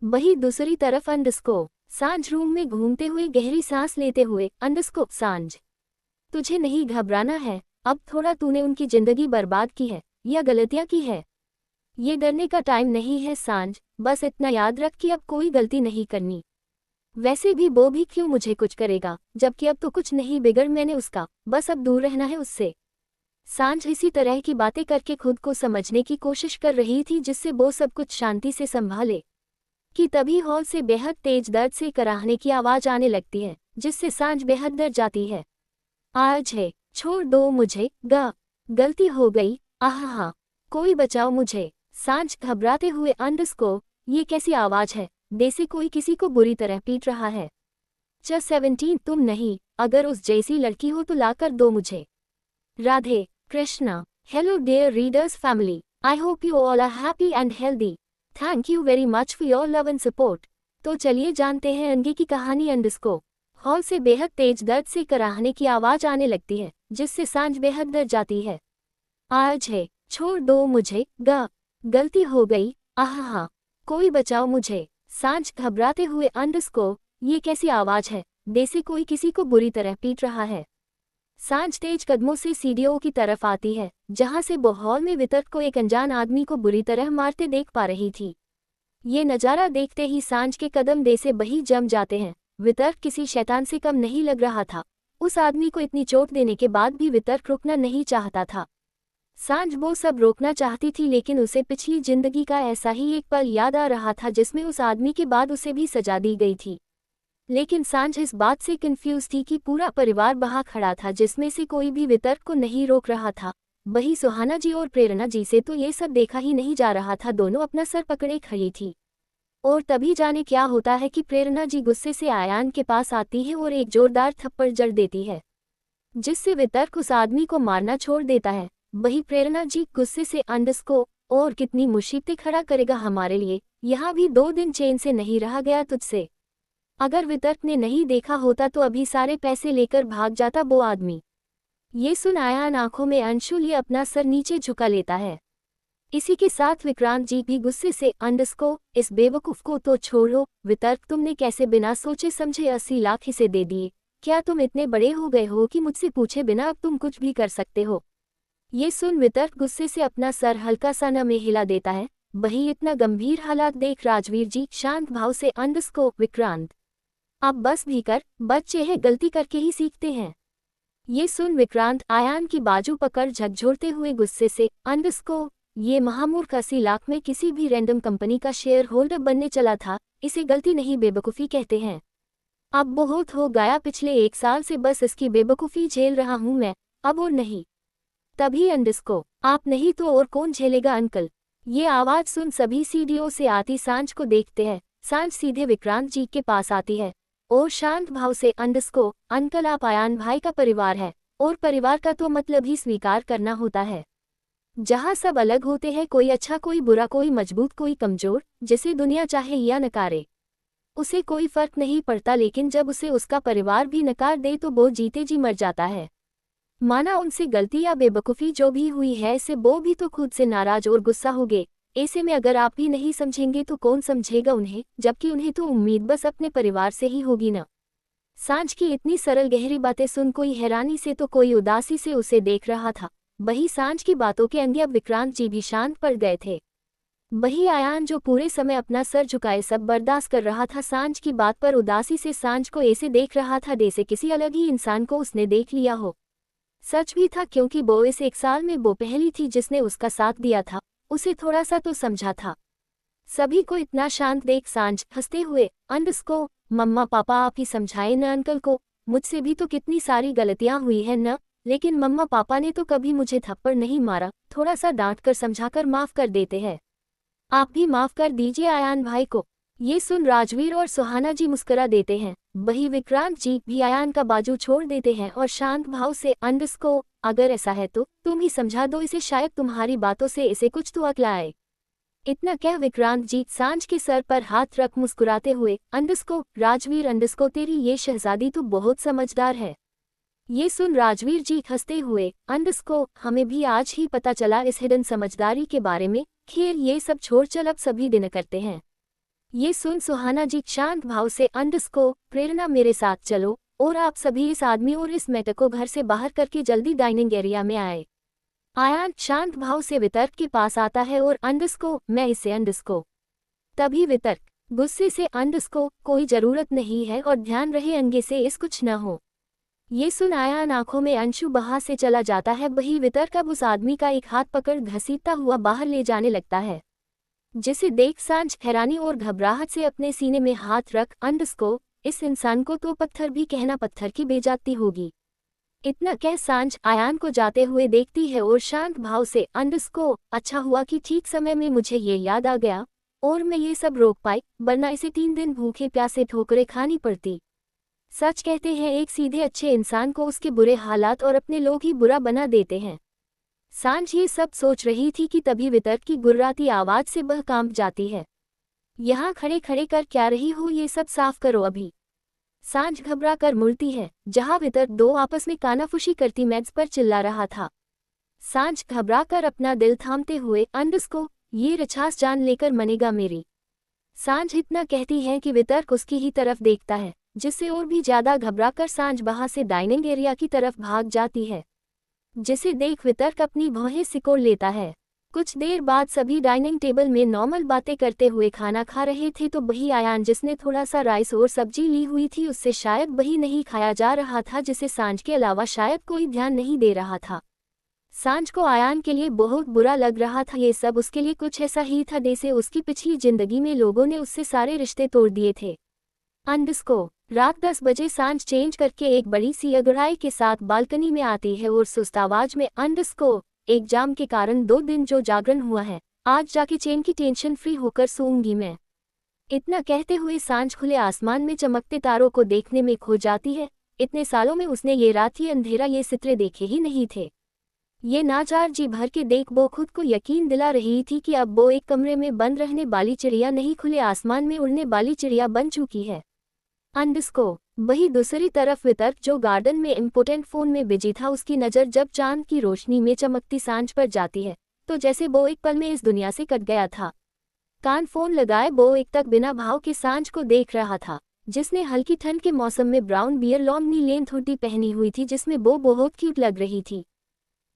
Speaker 1: वही दूसरी तरफ अंडरस्को सांझ रूम में घूमते हुए गहरी सांस लेते हुए अंडरस्को सांझ तुझे नहीं घबराना है, अब थोड़ा तूने उनकी जिंदगी बर्बाद की है या गलतियां की है, ये डरने का टाइम नहीं है सांझ, बस इतना याद रख कि अब कोई गलती नहीं करनी। वैसे भी वो भी क्यों मुझे कुछ करेगा, जबकि अब तो कुछ नहीं बिगड़ मैंने उसका, बस अब दूर रहना है उससे। सांझ इसी तरह की बातें करके खुद को समझने की कोशिश कर रही थी जिससे वो सब कुछ शांति से संभाले, कि तभी हॉल से बेहद तेज दर्द से कराहने की आवाज आने लगती है, जिससे सांझ बेहद डर जाती है। आज है, छोड़ दो मुझे, गलती हो गई, आहा कोई बचाओ मुझे। सांझ घबराते हुए अंडरस्को ये कैसी आवाज है, जैसे कोई किसी को बुरी तरह पीट रहा है। 17 तुम नहीं, अगर उस जैसी लड़की हो तो ला कर दो मुझे। Radhe Krishna. Hello dear readers family, I hope you all are happy and healthy. Thank you very much for your love and support. तो चलिए जानते हैं अंगे की कहानी अंडरस्को। हॉल से बेहद तेज दर्द से कराहने की आवाज आने लगती है, जिससे सांझ बेहद डर जाती है। आज है, छोड़ दो मुझे, गलती हो गई, आहा, कोई बचाओ मुझे। सांझ घबराते हुए अंडरस्कोर, ये कैसी आवाज है, जैसे कोई किसी को बुरी तरह पीट रहा है। सांझ तेज कदमों से सीढ़ियों की तरफ आती है, जहां से वो हॉल में वितर्क को एक अनजान आदमी को बुरी तरह मारते देख पा रही थी। ये नजारा देखते ही सांझ के कदम दे से बही जम जाते हैं। वितर्क किसी शैतान से कम नहीं लग रहा था। उस आदमी को इतनी चोट देने के बाद भी वितर्क रुकना नहीं चाहता था। सांझ वो सब रोकना चाहती थी, लेकिन उसे पिछली जिंदगी का ऐसा ही एक पल याद आ रहा था जिसमें उस आदमी के बाद उसे भी सजा दी गई थी। लेकिन सांझ इस बात से कंफ्यूज थी कि पूरा परिवार वहां खड़ा था, जिसमें से कोई भी वितर्क को नहीं रोक रहा था। वही सुहाना जी और प्रेरणा जी से तो ये सब देखा ही नहीं जा रहा था। दोनों अपना सर पकड़े खड़ी थी। और तभी जाने क्या होता है कि प्रेरणा जी गुस्से से आयान के पास आती है और एक जोरदार थप्पड़ जड़ देती है, जिससे वितर्क उस आदमी को मारना छोड़ देता है। वही प्रेरणा जी गुस्से से अंडरस्कोर, और कितनी मुसीबतें खड़ा करेगा हमारे लिए, यहाँ भी 2 दिन चैन से नहीं रहा गया तुझसे। अगर वितर्क ने नहीं देखा होता तो अभी सारे पैसे लेकर भाग जाता वो आदमी। ये सुन आयान आंखों में अंशु लिए अपना सर नीचे झुका लेता है। इसी के साथ विक्रांत जी भी गुस्से से अंडरस्कोर, इस बेवकूफ को तो छोड़ो वितर्क, तुमने कैसे बिना सोचे समझे 80 लाख हिस्से दे दिए। क्या तुम इतने बड़े हो गए हो कि मुझसे पूछे बिना अब तुम कुछ भी कर सकते हो। ये सुन वितर्क गुस्से से अपना सर हल्का सा न में हिला देता है। वही इतना गंभीर हालात देख राजवीर जी शांत भाव से अंडरस्कोर, विक्रांत अब बस भी कर, बच्चे हैं, गलती करके ही सीखते हैं। ये सुन विक्रांत आयान की बाजू पकड़ झकझोरते हुए गुस्से से अंडरस्कोर, ये महामूर्ख 80 लाख में किसी भी रैंडम कंपनी का शेयर होल्डर बनने चला था, इसे गलती नहीं बेवकूफ़ी कहते हैं। अब बहुत हो गया, पिछले 1 साल से बस इसकी बेवकूफ़ी झेल रहा हूं मैं, अब और नहीं। तभी अंडरस्कोर, आप नहीं तो और कौन झेलेगा अंकल। ये आवाज़ सुन सभी सीढ़ियों से आती सांझ को देखते हैं। सांझ सीधे विक्रांत जी के पास आती है और शांत भाव से अंडरस्कोर, अंकल आप आयान भाई का परिवार है, और परिवार का तो मतलब ही स्वीकार करना होता है। जहाँ सब अलग होते हैं, कोई अच्छा कोई बुरा, कोई मजबूत कोई कमजोर, जिसे दुनिया चाहे या नकारे उसे कोई फर्क नहीं पड़ता, लेकिन जब उसे उसका परिवार भी नकार दे तो वो जीते जी मर जाता है। माना उनसे गलती या बेवकूफ़ी जो भी हुई है, इससे वो भी तो खुद से नाराज और गुस्सा हो गए। ऐसे में अगर आप भी नहीं समझेंगे तो कौन समझेगा उन्हें, जबकि उन्हें तो उम्मीद बस अपने परिवार से ही होगी ना। सांझ की इतनी सरल गहरी बातें सुन कोई हैरानी से तो कोई उदासी से उसे देख रहा था। वही सांझ की बातों के अंदर अब विक्रांत जी भी शांत पड़ गए थे। वही आयान जो पूरे समय अपना सर झुकाए सब बर्दाश्त कर रहा था, सांझ की बात पर उदासी से सांझ को ऐसे देख रहा था जैसे किसी अलग ही इंसान को उसने देख लिया हो। सच भी था, क्योंकि वो इस 1 साल में वो पहली थी जिसने उसका साथ दिया था, उसे थोड़ा सा तो समझा था। सभी को इतना शांत देख सांझ हंसते हुए अंडरस्कोर, मम्मा पापा आप ही समझाए न अंकल को, मुझसे भी तो कितनी सारी गलतियां हुई है न, लेकिन मम्मा पापा ने तो कभी मुझे थप्पड़ नहीं मारा, थोड़ा सा डांट कर समझाकर माफ कर देते हैं। आप भी माफ कर दीजिए आयान भाई को। ये सुन राजवीर और सुहाना जी मुस्कुरा देते हैं। वही विक्रांत जी भी आयान का बाजू छोड़ देते हैं और शांत भाव से अंडरस्कोर, अगर ऐसा है तो तुम ही समझा दो इसे, शायद तुम्हारी बातों से इसे कुछ तो अक्ल आए। इतना कह विक्रांत जी सांझ के सर पर हाथ रख मुस्कुराते हुए अंडरस्कोर, राजवीर अंडरस्कोर, तेरी ये शहजादी तो बहुत समझदार है। ये सुन राजवीर जी हंसते हुए अंडरस्कोर, हमें भी आज ही पता चला इस हिडन समझदारी के बारे में। खैर ये सब छोड़, चल अब सभी डिनर करते हैं। ये सुन सुहाना जी शांत भाव से अंडरस्कोर, प्रेरणा मेरे साथ चलो, और आप सभी इस आदमी और इस मैटर को घर से बाहर करके जल्दी डाइनिंग एरिया में आए। आयान शांत भाव से वितर्क के पास आता है और अंडरस्कोर, मैं इसे अंडरस्कोर। तभी वितर्क गुस्से से अंडरस्कोर, कोई जरूरत नहीं है, और ध्यान रहे अंगे से इस कुछ न हो। ये सुन आयान आंखों में अंशु बहा से चला जाता है। वही वितर्क अब उस आदमी का एक हाथ पकड़ घसीटता हुआ बाहर ले जाने लगता है, जिसे देख सांझ हैरानी और घबराहट से अपने सीने में हाथ रख अंडरस्कोर, इस इंसान को तो पत्थर भी कहना पत्थर की बेजाती होगी। इतना कह सांझ आयान को जाते हुए देखती है और शांत भाव से अंडरस्कोर, अच्छा हुआ कि ठीक समय में मुझे ये याद आ गया और मैं ये सब रोक पाई, वरना इसे 3 दिन भूखे प्यासे ठोकरें खानी पड़ती। सच कहते हैं एक सीधे अच्छे इंसान को उसके बुरे हालात और अपने लोग ही बुरा बना देते हैं। सांझ ये सब सोच रही थी कि तभी वितर्क की गुर्राती आवाज से वह कांप जाती है। यहाँ खड़े खड़े कर क्या रही हो, ये सब साफ करो अभी। सांझ घबरा कर मुड़ती है, जहां वितर दो आपस में कानाफुशी करती मेज पर चिल्ला रहा था। सांझ घबरा कर अपना दिल थामते हुए अंडस्को, ये रछास जान लेकर मनेगा मेरी। सांझ इतना कहती है कि वितर्क उसकी ही तरफ देखता है, जिससे और भी ज्यादा घबराकर सांझ वहां से डाइनिंग एरिया की तरफ भाग जाती है, जिसे देख वितर्क अपनी भौहें सिकोड़ लेता है। कुछ देर बाद सभी डाइनिंग टेबल में नॉर्मल बातें करते हुए खाना खा रहे थे तो वही आयान जिसने थोड़ा सा राइस और सब्जी ली हुई थी, उससे शायद वही नहीं खाया जा रहा था जिसे सांझ के अलावा शायद कोई ध्यान नहीं दे रहा था। सांझ को आयान के लिए बहुत बुरा लग रहा था। ये सब उसके लिए कुछ ऐसा ही था जैसे उसकी पिछली जिंदगी में लोगों ने उससे सारे रिश्ते तोड़ दिए थे। अंडस्को, रात 10 बजे सांझ चेंज करके एक बड़ी सी अगड़ाई के साथ बालकनी में आती है और सुस्त आवाज में, अंडस्को, एग्जाम के कारण 2 दिन जो जागरण हुआ है, आज जाके चैन की टेंशन फ्री होकर सोऊंगी मैं। इतना कहते हुए सांझ खुले आसमान में चमकते तारों को देखने में खो जाती है। इतने सालों में उसने ये रात, ये अंधेरा, ये सितारे देखे ही नहीं थे। ये नाचार जी भर के देख वो खुद को यकीन दिला रही थी कि अब वो एक कमरे में बंद रहने वाली चिड़िया नहीं, खुले आसमान में उड़ने वाली चिड़िया बन चुकी है। अंडस्को, वही दूसरी तरफ वितर्क जो गार्डन में इम्पोर्टेंट फोन में बिजी था, उसकी नज़र जब चांद की रोशनी में चमकती सांझ पर जाती है तो जैसे वो एक पल में इस दुनिया से कट गया था। कान फोन लगाए वो एक तक बिना भाव के सांझ को देख रहा था, जिसने हल्की ठंड के मौसम में brown bear long length hoodie पहनी हुई थी, जिसमें वो बहुत क्यूट लग रही थी।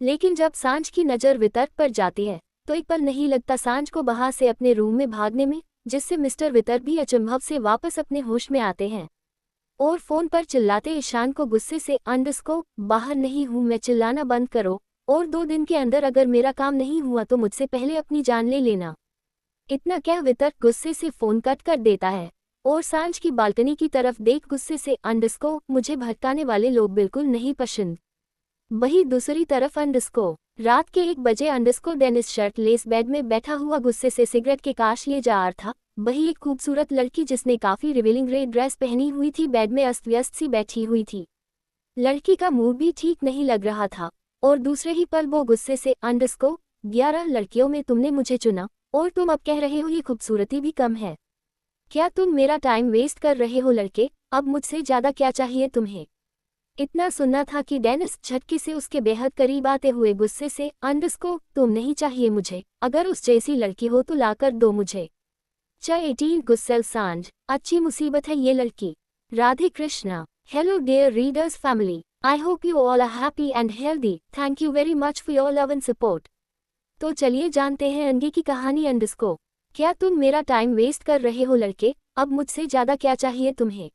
Speaker 1: लेकिन जब सांझ की नज़र वितर्क पर जाती है तो एक पल नहीं लगता सांझ को वहां से अपने रूम में भागने में, जिससे मिस्टर वितर्क भी अचंभव से वापस अपने होश में आते हैं और फोन पर चिल्लाते ईशान को गुस्से से, अंडस्को, बाहर नहीं हूं मैं, चिल्लाना बंद करो और 2 दिन के अंदर अगर मेरा काम नहीं हुआ तो मुझसे पहले अपनी जान ले लेना। इतना कह वितर्क गुस्से से फोन कट कर देता है और सांझ की बालकनी की तरफ देख गुस्से से, अंडस्को, मुझे भटकाने वाले लोग बिल्कुल नहीं पसंद। वही दूसरी तरफ अंडस्को, रात के 1 बजे अंडस्को डेनिस शर्टलेस बेड में बैठा हुआ गुस्से से सिगरेट के काश लिए जा रहा था। वही एक खूबसूरत लड़की जिसने काफी रिवीलिंग रेड ड्रेस पहनी हुई थी बेड में अस्त व्यस्त सी बैठी हुई थी। लड़की का मूड भी ठीक नहीं लग रहा था और दूसरे ही पल वो गुस्से से, अंडस्को, 11 लड़कियों में तुमने मुझे चुना और तुम अब कह रहे हो ये खूबसूरती भी कम है। क्या तुम मेरा टाइम वेस्ट कर रहे हो लड़के? अब मुझसे ज्यादा क्या चाहिए तुम्हें? इतना सुनना था कि डेनिस झटके से उसके बेहद करीब आते हुए गुस्से से, अंडस्को, तुम नहीं चाहिए मुझे, अगर उस जैसी लड़की हो तो लाकर दो मुझे। 18 गुस्सेल सांझ, अच्छी मुसीबत है ये लड़की। Radhe Krishna. Hello dear readers family, I hope you all are happy and healthy. Thank you very much for your love and support. तो चलिए जानते हैं अंगे की कहानी। अंडस्को, क्या तुम मेरा टाइम वेस्ट कर रहे हो लड़के? अब मुझसे ज्यादा क्या चाहिए तुम्हें?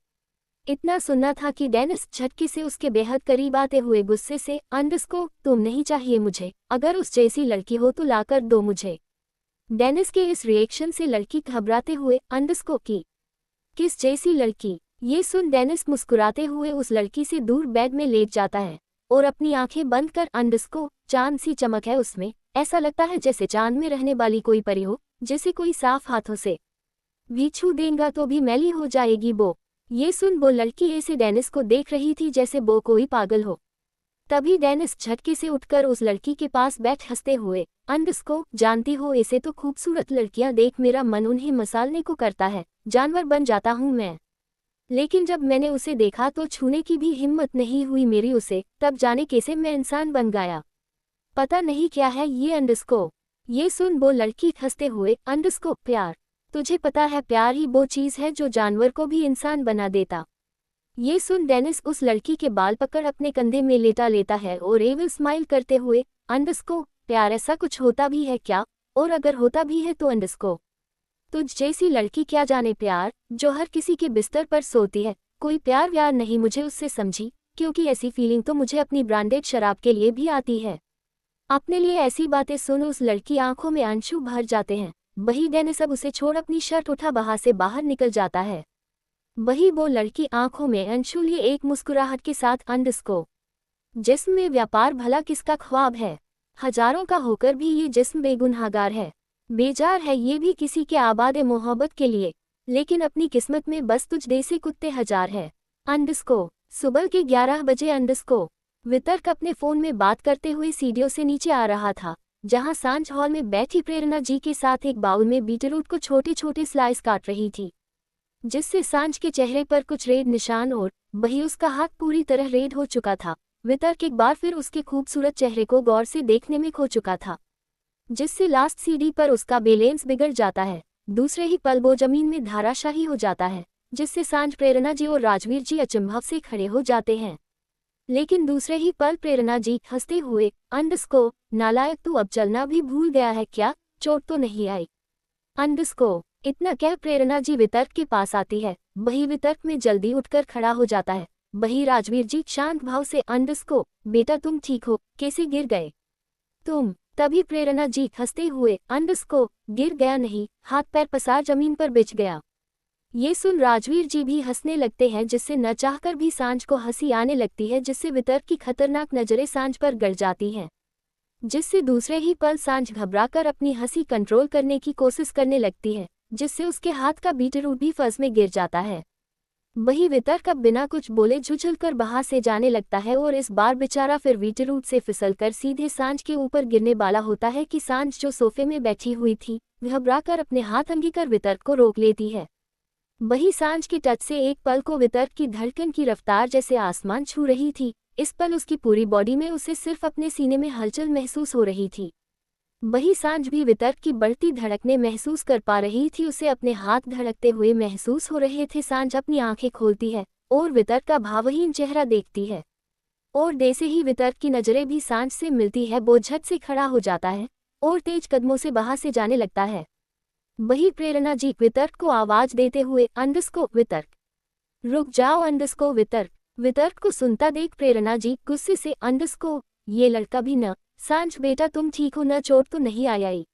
Speaker 1: इतना सुनना था कि डेनिस झटके से उसके बेहद करीब आते हुए गुस्से से, अंडस्को, तुम नहीं चाहिए मुझे, अगर उस जैसी लड़की हो तो लाकर दो मुझे। डेनिस के इस रिएक्शन से लड़की घबराते हुए, अंडस्को की किस जैसी लड़की? ये सुन डेनिस मुस्कुराते हुए उस लड़की से दूर बेड में लेट जाता है और अपनी आंखें बंद कर, अंडस्को, चांद सी चमक है उसमें, ऐसा लगता है जैसे चांद में रहने वाली कोई परी हो, जिसे कोई साफ हाथों से भी छू देगा तो भी मैली हो जाएगी वो। ये सुन वो लड़की ऐसे डेनिस को देख रही थी जैसे वो कोई पागल हो। तभी डेनिस झटके से उठकर उस लड़की के पास बैठ हंसते हुए, अंडस्को, जानती हो ऐसे तो खूबसूरत लड़कियां देख मेरा मन उन्हें मसालने को करता है, जानवर बन जाता हूं मैं। लेकिन जब मैंने उसे देखा तो छूने की भी हिम्मत नहीं हुई मेरी उसे, तब जाने कैसे मैं इंसान बन गया। पता नहीं क्या है ये अंडस्को। ये सुन वो लड़की हंसते हुए, अंडस्को, प्यार, तुझे पता है प्यार ही वो चीज है जो जानवर को भी इंसान बना देता। ये सुन डेनिस उस लड़की के बाल पकड़ अपने कंधे में लेटा लेता है और एविल स्माइल करते हुए, अंडस्को, प्यार ऐसा कुछ होता भी है क्या? और अगर होता भी है तो अंडस्को, तुझ जैसी लड़की क्या जाने प्यार, जो हर किसी के बिस्तर पर सोती है, कोई प्यार व्यार नहीं मुझे उससे समझी, क्योंकि ऐसी फीलिंग तो मुझे अपनी ब्रांडेड शराब के लिए भी आती है। अपने लिए ऐसी बातें सुन उस लड़की आंखों में आंसू भर जाते हैं। वही डेनिस अब उसे छोड़ अपनी शर्ट उठा वहां से बाहर निकल जाता है। वही वो लड़की आंखों में आंसू लिए एक मुस्कुराहट के साथ, अंडस्को, जिस्म में व्यापार भला किसका ख्वाब है? हजारों का होकर भी ये जिस्म बेगुनाहगार है, बेजार है ये भी किसी के आबाद मोहब्बत के लिए, लेकिन अपनी किस्मत में बस तुझ जैसे कुत्ते हजार है। अंडस्को, सुबह के 11 बजे अंडस्को, वितर्क अपने फोन में बात करते हुए सीढ़ियों से नीचे आ रहा था, जहां सांझ हॉल में बैठी प्रेरणा जी के साथ एक बाउल में बीटरूट को छोटे छोटे स्लाइस काट रही थी। जिससे सांझ के चेहरे पर कुछ रेड निशान और वही उसका हाथ पूरी तरह रेड हो चुका था। वितर्क एक बार फिर उसके खूबसूरत चेहरे को गौर से देखने में खो चुका था, जिससे लास्ट सीढ़ी पर उसका बैलेंस बिगड़ जाता है। दूसरे ही पल वो जमीन में धराशायी हो जाता है, जिससे सांझ, प्रेरणा जी और राजवीर जी अचंभव से खड़े हो जाते हैं। लेकिन दूसरे ही पल प्रेरणा जी हंसते हुए, अंडस्को नालायक, तू अब चलना भी भूल गया है क्या? चोट तो नहीं आई? अंडस्को इतना कह प्रेरणा जी वितर्क के पास आती है। वही वितर्क में जल्दी उठकर खड़ा हो जाता है। वही राजवीर जी शांत भाव से, अंडस्को बेटा तुम ठीक हो? कैसे गिर गए तुम? तभी प्रेरणा जी हंसते हुए, अंडस्को गिर गया नहीं, हाथ पैर पसार जमीन पर बिछ गया। ये सुन राजवीर जी भी हंसने लगते हैं, जिससे न चाहकर भी सांझ को हंसी आने लगती है, जिससे वितर्क की खतरनाक नजरें सांझ पर गड़ जाती हैं, जिससे दूसरे ही पल सांझ घबराकर अपनी हंसी कंट्रोल करने की कोशिश करने लगती है, जिससे उसके हाथ का बीटरूट भी फर्श में गिर जाता है। वही वितर्क अब बिना कुछ बोले झुझलकर वहां से जाने लगता है और इस बार बेचारा फिर बीटरूट से फिसलकर सीधे सांझ के ऊपर गिरने वाला होता है कि सांझ जो सोफे में बैठी हुई थी, घबराकर अपने हाथ अंगीकर वितर्क को रोक लेती है। वही सांझ के टच से एक पल को वितर्क की धड़कन की रफ्तार जैसे आसमान छू रही थी। इस पल उसकी पूरी बॉडी में उसे सिर्फ अपने सीने में हलचल महसूस हो रही थी। वही सांझ भी वितर्क की बढ़ती धड़कने महसूस कर पा रही थी, उसे अपने हाथ धड़कते हुए महसूस हो रहे थे। सांझ अपनी आंखें खोलती है और वितर्क का भावहीन चेहरा देखती है, और जैसे ही वितर्क की नजरें भी सांझ से मिलती है, वो झट से खड़ा हो जाता है और तेज कदमों से वहां से जाने लगता है। वही प्रेरणा जी वितर्क को आवाज देते हुए, अंडस्को वितर्क रुक जाओ, अंडस्को वितर्क। वितर्क को सुनता देख प्रेरणा जी गुस्से से, अंडस्को ये लड़का भी न? सांझ बेटा तुम ठीक हो न? चोट तो नहीं आई?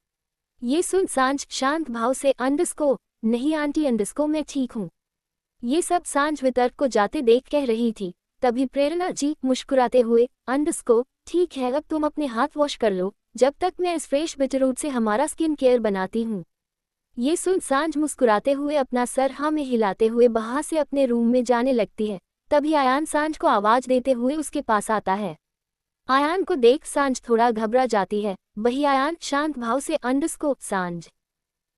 Speaker 1: ये सुन सांझ शांत भाव से, अंडस्को नहीं आंटी, अंडस्को मैं ठीक हूँ। ये सब सांझ वितर्क को जाते देख कह रही थी। तभी प्रेरणा जी मुस्कुराते हुए, अंडस्को ठीक है, अब तुम अपने हाथ वॉश कर लो, जब तक मैं इस फ्रेश बीटरूट से हमारा स्किन केयर बनाती हूँ। ये सुन सांझ मुस्कुराते हुए अपना सर हाँ में हिलाते हुए वहां से अपने रूम में जाने लगती है। तभी आयान सांझ को आवाज देते हुए उसके पास आता है। आयान को देख सांझ थोड़ा घबरा जाती है। वही आयान शांत भाव से, अंडस्को सांझ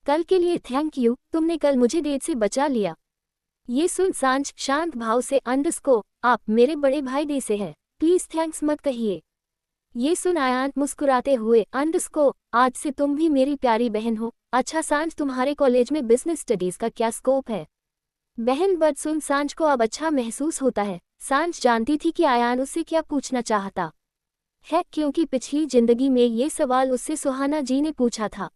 Speaker 1: कल के लिए थैंक यू, तुमने कल मुझे डेट से बचा लिया। ये सुन सांझ शांत भाव से, अंडस्को आप मेरे बड़े भाई डे से है, प्लीज थैंक्स मत कहिए। ये सुन आयान मुस्कुराते हुए, अंडस्को आज से तुम भी मेरी प्यारी बहन हो। अच्छा सांझ तुम्हारे कॉलेज में बिजनेस स्टडीज का क्या स्कोप है? बहन बट सुन सांझ को अब अच्छा महसूस होता है। सांझ जानती थी कि आयान उससे क्या पूछना चाहता है, क्योंकि पिछली जिंदगी में ये सवाल उससे सुहाना जी ने पूछा था।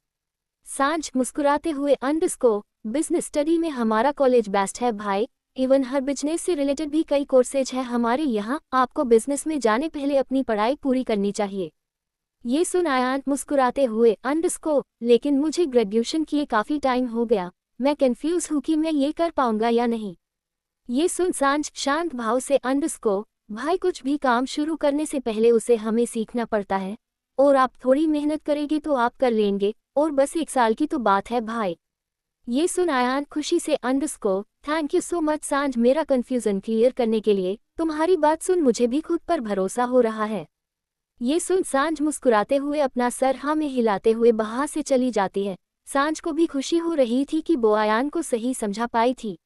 Speaker 1: सांझ मुस्कुराते हुए, अंडस्को बिजनेस स्टडी में हमारा कॉलेज बेस्ट है भाई, इवन हर बिजनेस से रिलेटेड भी कई कोर्सेज है हमारे यहाँ। आपको बिजनेस में जाने पहले अपनी पढ़ाई पूरी करनी चाहिए। ये सुन आयान मुस्कुराते हुए, अंडस्को लेकिन मुझे ग्रेजुएशन किए काफी टाइम हो गया, मैं कंफ्यूज हूँ कि मैं ये कर पाऊंगा या नहीं। ये सुन सांझ शांत भाव से, अंडस्को भाई कुछ भी काम शुरू करने से पहले उसे हमें सीखना पड़ता है, और आप थोड़ी मेहनत करेंगे तो आप कर लेंगे, और बस 1 साल की तो बात है भाई। ये सुन आयान खुशी से, अंडस्को थैंक यू सो मच सांझ मेरा कंफ्यूजन क्लियर करने के लिए। तुम्हारी बात सुन मुझे भी खुद पर भरोसा हो रहा है। ये सुन सांझ मुस्कुराते हुए अपना सर हाँ में हिलाते हुए वहां से चली जाती है। सांझ को भी खुशी हो रही थी कि वो आयान को सही समझा पाई थी।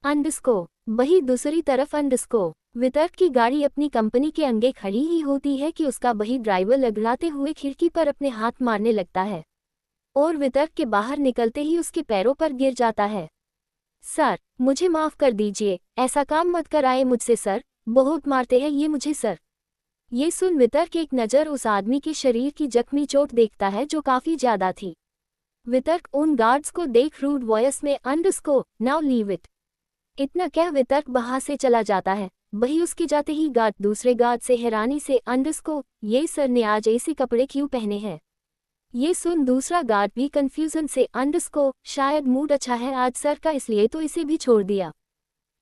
Speaker 1: अंडस्को वही दूसरी तरफ, अंडस्को वितर्क की गाड़ी अपनी कंपनी के आगे खड़ी ही होती है कि उसका वही ड्राइवर लगलाते हुए खिड़की पर अपने हाथ मारने लगता है, और वितर्क के बाहर निकलते ही उसके पैरों पर गिर जाता है। सर मुझे माफ कर दीजिए, ऐसा काम मत कराए मुझसे सर, बहुत मारते हैं ये मुझे सर। ये सुन वितर्क एक नज़र उस आदमी के शरीर की जख्मी चोट देखता है जो काफी ज्यादा थी। वितर्क उन गार्ड्स को देख रूड वॉइस में, अंडस्को नाउ लीव इट। इतना कह वितर्क वहां से चला जाता है। वही उसके जाते ही गार्ड दूसरे गार्ड से हैरानी से, अंडस्को ये सर ने आज ऐसे कपड़े क्यों पहने हैं? ये सुन दूसरा गार्ड भी कंफ्यूजन से, अंडस्को शायद मूड अच्छा है आज सर का, इसलिए तो इसे भी छोड़ दिया।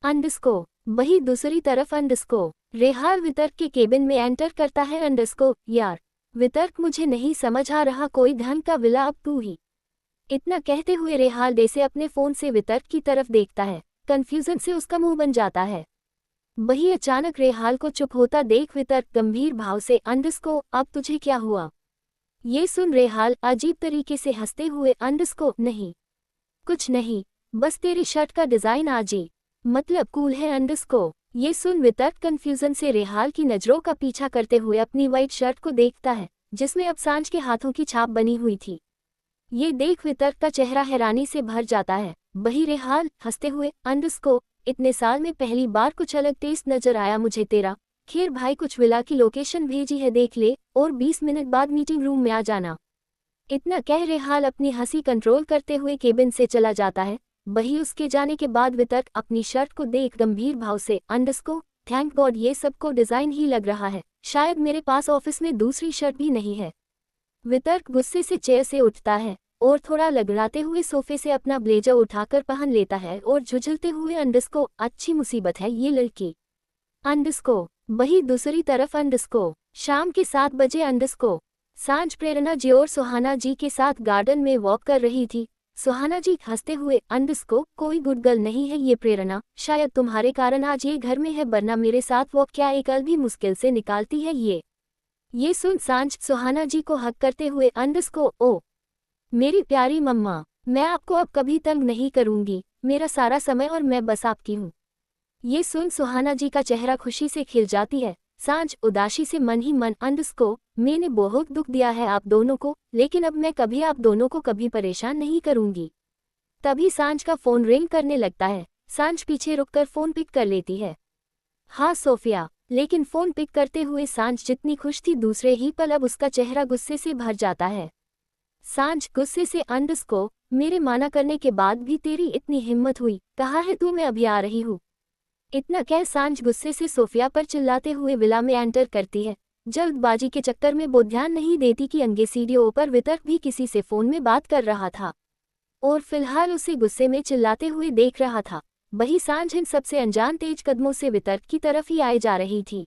Speaker 1: अंडस्को वही दूसरी तरफ, अंडस्को रेहाल वितर्क के केबिन में एंटर करता है। अंडस्को यार वितर्क मुझे नहीं समझ आ रहा, कोई ढंग का विला अब तू ही। इतना कहते हुए रेहाल डे से अपने फोन से वितर्क की तरफ देखता है। कंफ्यूजन से उसका मुंह बन जाता है। वही अचानक रेहाल को चुप होता देख वितर्क गंभीर भाव से, अंडस्को अब तुझे क्या हुआ? ये सुन रेहाल अजीब तरीके से हंसते हुए, अंडस्को नहीं कुछ नहीं, बस तेरी शर्ट का डिजाइन आज ही मतलब कूल है अंडरस्को। ये सुन वितर्क कंफ्यूजन से रेहाल की नजरों का पीछा करते हुए अपनी वाइट शर्ट को देखता है, जिसमें अब सांझ के हाथों की छाप बनी हुई थी। ये देख वितर्क का चेहरा हैरानी से भर जाता है। वही रेहाल हंसते हुए, अंडरस्को, इतने साल में पहली बार कुछ अलग टेस्ट नजर आया मुझे तेरा। खैर भाई, कुछ विला की लोकेशन भेजी है देख ले, और 20 मिनट बाद मीटिंग रूम में आ जाना। इतना कह रेहाल अपनी हंसी कंट्रोल करते हुए केबिन से चला जाता है। वही उसके जाने के बाद वितर्क अपनी शर्ट को देख गंभीर भाव से, अंडरस्को, थैंक गॉड ये सबको डिजाइन ही लग रहा है, शायद मेरे पास ऑफिस में दूसरी शर्ट भी नहीं है। वितर्क गुस्से से चेयर से उठता है और थोड़ा लगड़ाते हुए सोफे से अपना ब्लेजर उठाकर पहन लेता है और झुझलते हुए, अंडरस्को, अच्छी मुसीबत है ये लड़की। अंडरस्को। वही दूसरी तरफ अंडरस्को। शाम के 7 बजे अंडरस्को। सांझ प्रेरणा जी और सुहाना जी के साथ गार्डन में वॉक कर रही थी। सुहाना जी हंसते हुए, अंडरस्को, कोई गुड गर्ल नहीं है ये प्रेरणा, शायद तुम्हारे कारण आज ये घर में है, वरना मेरे साथ वॉक क्या एक पल भी मुश्किल से निकालती है ये सुन सांझ सुहाना जी को हक करते हुए, अंडरस्को, ओ मेरी प्यारी मम्मा, मैं आपको अब कभी तंग नहीं करूंगी, मेरा सारा समय और मैं बस आपकी हूँ। ये सुन सुहाना जी का चेहरा खुशी से खिल जाती है। सांझ उदासी से मन ही मन, अंडरस्को, मैंने बहुत दुख दिया है आप दोनों को, लेकिन अब मैं कभी आप दोनों को कभी परेशान नहीं करूंगी। तभी सांझ का फोन रिंग करने लगता है। सांझ पीछे रुककर फोन पिक कर लेती है। हाँ सोफिया। लेकिन फोन पिक करते हुए सांझ जितनी खुश थी, दूसरे ही पल अब उसका चेहरा गुस्से से भर जाता है। सांझ गुस्से से, अंडरस्को, मेरे माना करने के बाद भी तेरी इतनी हिम्मत हुई, कहा है तू मैं अभी आ रही हूँ। इतना कह सांझ गुस्से से सोफिया पर चिल्लाते हुए विला में एंटर करती है। जल्दबाजी के चक्कर में वो ध्यान नहीं देती कि अंगे सीढ़ियों पर वितर्क भी किसी से फोन में बात कर रहा था और फिलहाल उसे गुस्से में चिल्लाते हुए देख रहा था। वही सांझ इन सबसे अनजान तेज कदमों से वितर्क की तरफ ही आए जा रही थी।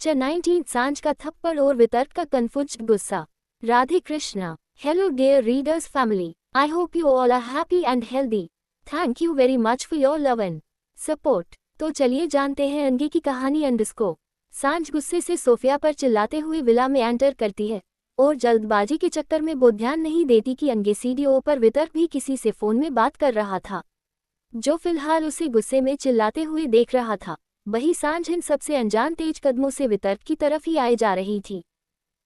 Speaker 1: 19 सांझ का थप्पड़ और वितर्क का कन्फ्यूज्ड गुस्सा। Radhe Krishna. Hello dear readers family, I hope you all are happy and healthy. Thank you very much for your love and support. तो चलिए जानते हैं अंगे की कहानी। अंडरस्को। सांझ गुस्से से सोफिया पर चिल्लाते हुए विला में एंटर करती है और जल्दबाजी के चक्कर में वो ध्यान नहीं देती कि अंगे सीढ़ियों पर वितर्क भी किसी से फोन में बात कर रहा था, जो फिलहाल उसे गुस्से में चिल्लाते हुए देख रहा था। वही सांझ इन सबसे अनजान तेज कदमों से वितर्क की तरफ ही आए जा रही थी।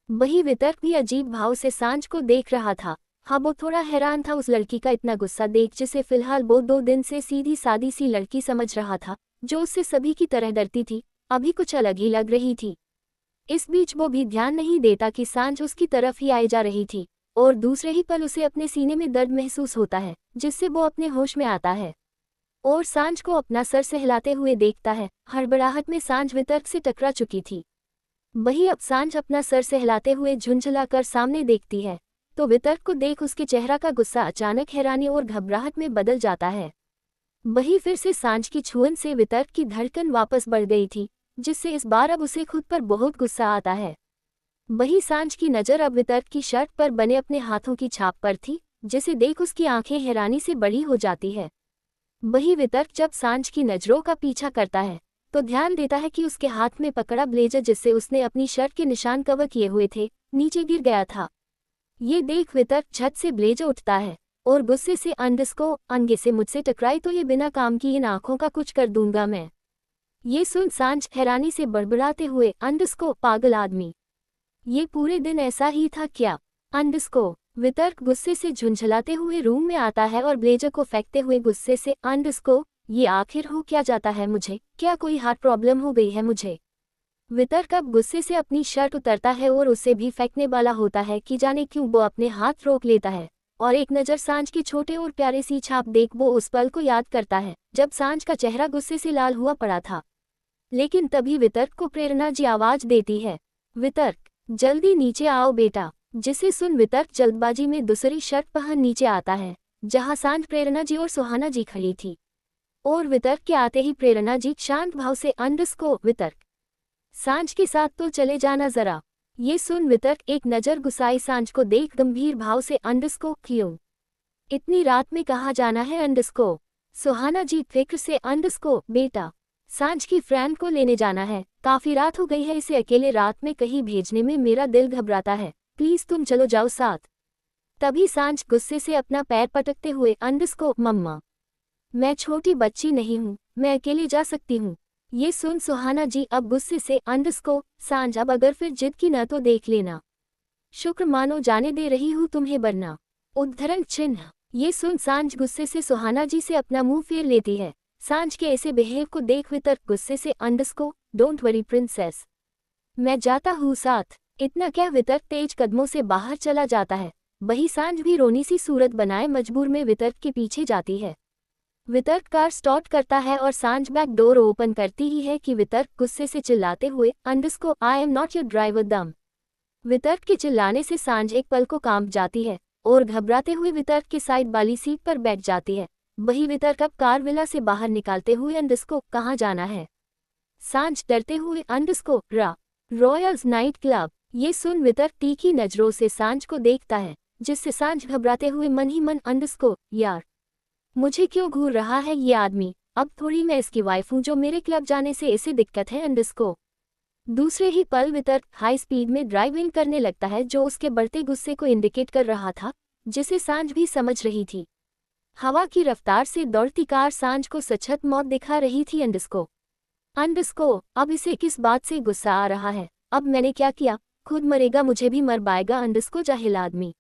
Speaker 1: वही वितर्क भी अजीब भाव से सांझ को देख रहा था। हाँ, वो थोड़ा हैरान था उस लड़की का इतना गुस्सा देख, जिसे फिलहाल वो 2 दिन से सीधी सादी सी लड़की समझ रहा था, जो उससे सभी की तरह डरती थी, अभी कुछ अलग ही लग रही थी। इस बीच वो भी ध्यान नहीं देता कि सांझ उसकी तरफ ही आई जा रही थी और दूसरे ही पल उसे अपने सीने में दर्द महसूस होता है, जिससे वो अपने होश में आता है और सांझ को अपना सर सहलाते हुए देखता है। हड़बड़ाहट में सांझ वितर्क से टकरा चुकी थी। वही अब सांझ अपना सर सहलाते हुए झुंझलाकर सामने देखती है तो वितर्क को देख उसके चेहरा का गुस्सा अचानक हैरानी और घबराहट में बदल जाता है। वही फिर से सांझ की छुअन से वितर्क की धड़कन वापस बढ़ गई थी, जिससे इस बार अब उसे खुद पर बहुत गुस्सा आता है। वही सांझ की नज़र अब वितर्क की शर्ट पर बने अपने हाथों की छाप पर थी, जिसे देख उसकी आंखें हैरानी से बड़ी हो जाती है। वही वितर्क जब सांझ की नज़रों का पीछा करता है तो ध्यान देता है कि उसके हाथ में पकड़ा ब्लेजर, जिससे उसने अपनी शर्ट के निशान कवर किए हुए थे, नीचे गिर गया था। ये देख वितर्क झट से ब्लेजर उठता है और गुस्से से, अंडरस्को, अंगे से मुझसे टकराई तो ये बिना काम की इन आंखों का कुछ कर दूंगा मैं। ये सुन सांझ हैरानी से बड़बड़ाते हुए, अंडरस्को, पागल आदमी, ये पूरे दिन ऐसा ही था क्या? अंडरस्को। वितर्क गुस्से से झुंझलाते हुए रूम में आता है और ब्लेजर को फेंकते हुए गुस्से से, अंडरस्को, ये आखिर हो क्या जाता है मुझे, क्या कोई हार्ट प्रॉब्लम हो गई है मुझे? वितर्क अब गुस्से से अपनी शर्ट उतरता है और उसे भी फेंकने वाला होता है कि जाने क्यों वो अपने हाथ रोक लेता है और एक नज़र सांझ के छोटे और प्यारे सी छाप देख वो उस पल को याद करता है जब सांझ का चेहरा गुस्से से लाल हुआ पड़ा था। लेकिन तभी वितर्क को प्रेरणा जी आवाज देती है, वितर्क, जल्दी नीचे आओ बेटा। जिसे सुन वितर्क जल्दबाजी में दूसरी शर्ट पहन नीचे आता है, जहां सांझ, प्रेरणा जी और सुहाना जी खड़ी थी। और वितर्क के आते ही प्रेरणा जी शांत भाव से, अंडरस्को, वितर्क, सांझ के साथ तो चले जाना जरा। ये सुन वितर्क एक नज़र गुस्साई सांझ को देख गंभीर भाव से, अंडरस्को, क्यों? इतनी रात में कहाँ जाना है अंडरस्को? सुहाना जी फिक्र से, अंडरस्को, बेटा, सांझ की फ्रेंड को लेने जाना है, काफी रात हो गई है, इसे अकेले रात में कहीं भेजने में मेरा दिल घबराता है, प्लीज तुम चलो जाओ साथ। तभी सांझ गुस्से से अपना पैर पटकते हुए, अंडरस्को, मम्मा, मैं छोटी बच्ची नहीं हूँ, मैं अकेले जा सकती हूँ। ये सुन सुहाना जी अब गुस्से से सांझ अब अगर फिर जिद की न तो देख लेना। शुक्र मानो जाने दे रही हूँ तुम्हें वरना। उद्धरण चिन्ह। ये सुन सांझ गुस्से से सुहाना जी से अपना मुंह फेर लेती है। सांझ के ऐसे बिहेव को देख वितर्क गुस्से से डोंट वरी प्रिंसेस, मैं जाता हूँ साथ। इतना क्या वितर्क तेज कदमों से बाहर चला जाता है। वही सांझ भी रोनी सी सूरत बनाए मजबूर में वितर्क के पीछे जाती है। वितर्क कार स्टार्ट करता है और सांझ बैक डोर ओपन करती ही है कि वितर्क गुस्से से चिल्लाते हुए I am not your driver दम। वितर्क के चिल्लाने से सांझ एक पल को कांप जाती है और घबराते हुए वितर्क के साइड वाली सीट पर बैठ जाती है। वही वितर्क अब कार विला से बाहर निकालते हुए कहाँ जाना है। सांझ डरते हुए रॉयल्स नाइट क्लब। ये सुन वितर्क तीखी नजरों से सांझ को देखता है, जिससे सांझ घबराते हुए मन ही मन यार मुझे क्यों घूर रहा है ये आदमी, अब थोड़ी मैं इसकी वाइफ हूँ जो मेरे क्लब जाने से इसे दिक्कत है। दूसरे ही पल वितर्क हाई स्पीड में ड्राइविंग करने लगता है जो उसके बढ़ते गुस्से को इंडिकेट कर रहा था, जिसे सांझ भी समझ रही थी। हवा की रफ्तार से दौड़ती कार सांझ को सचहत मौत दिखा रही थी। अब इसे किस बात से गुस्सा आ रहा है, अब मैंने क्या किया, खुद मरेगा मुझे भी मर पाएगा जाहिल आदमी।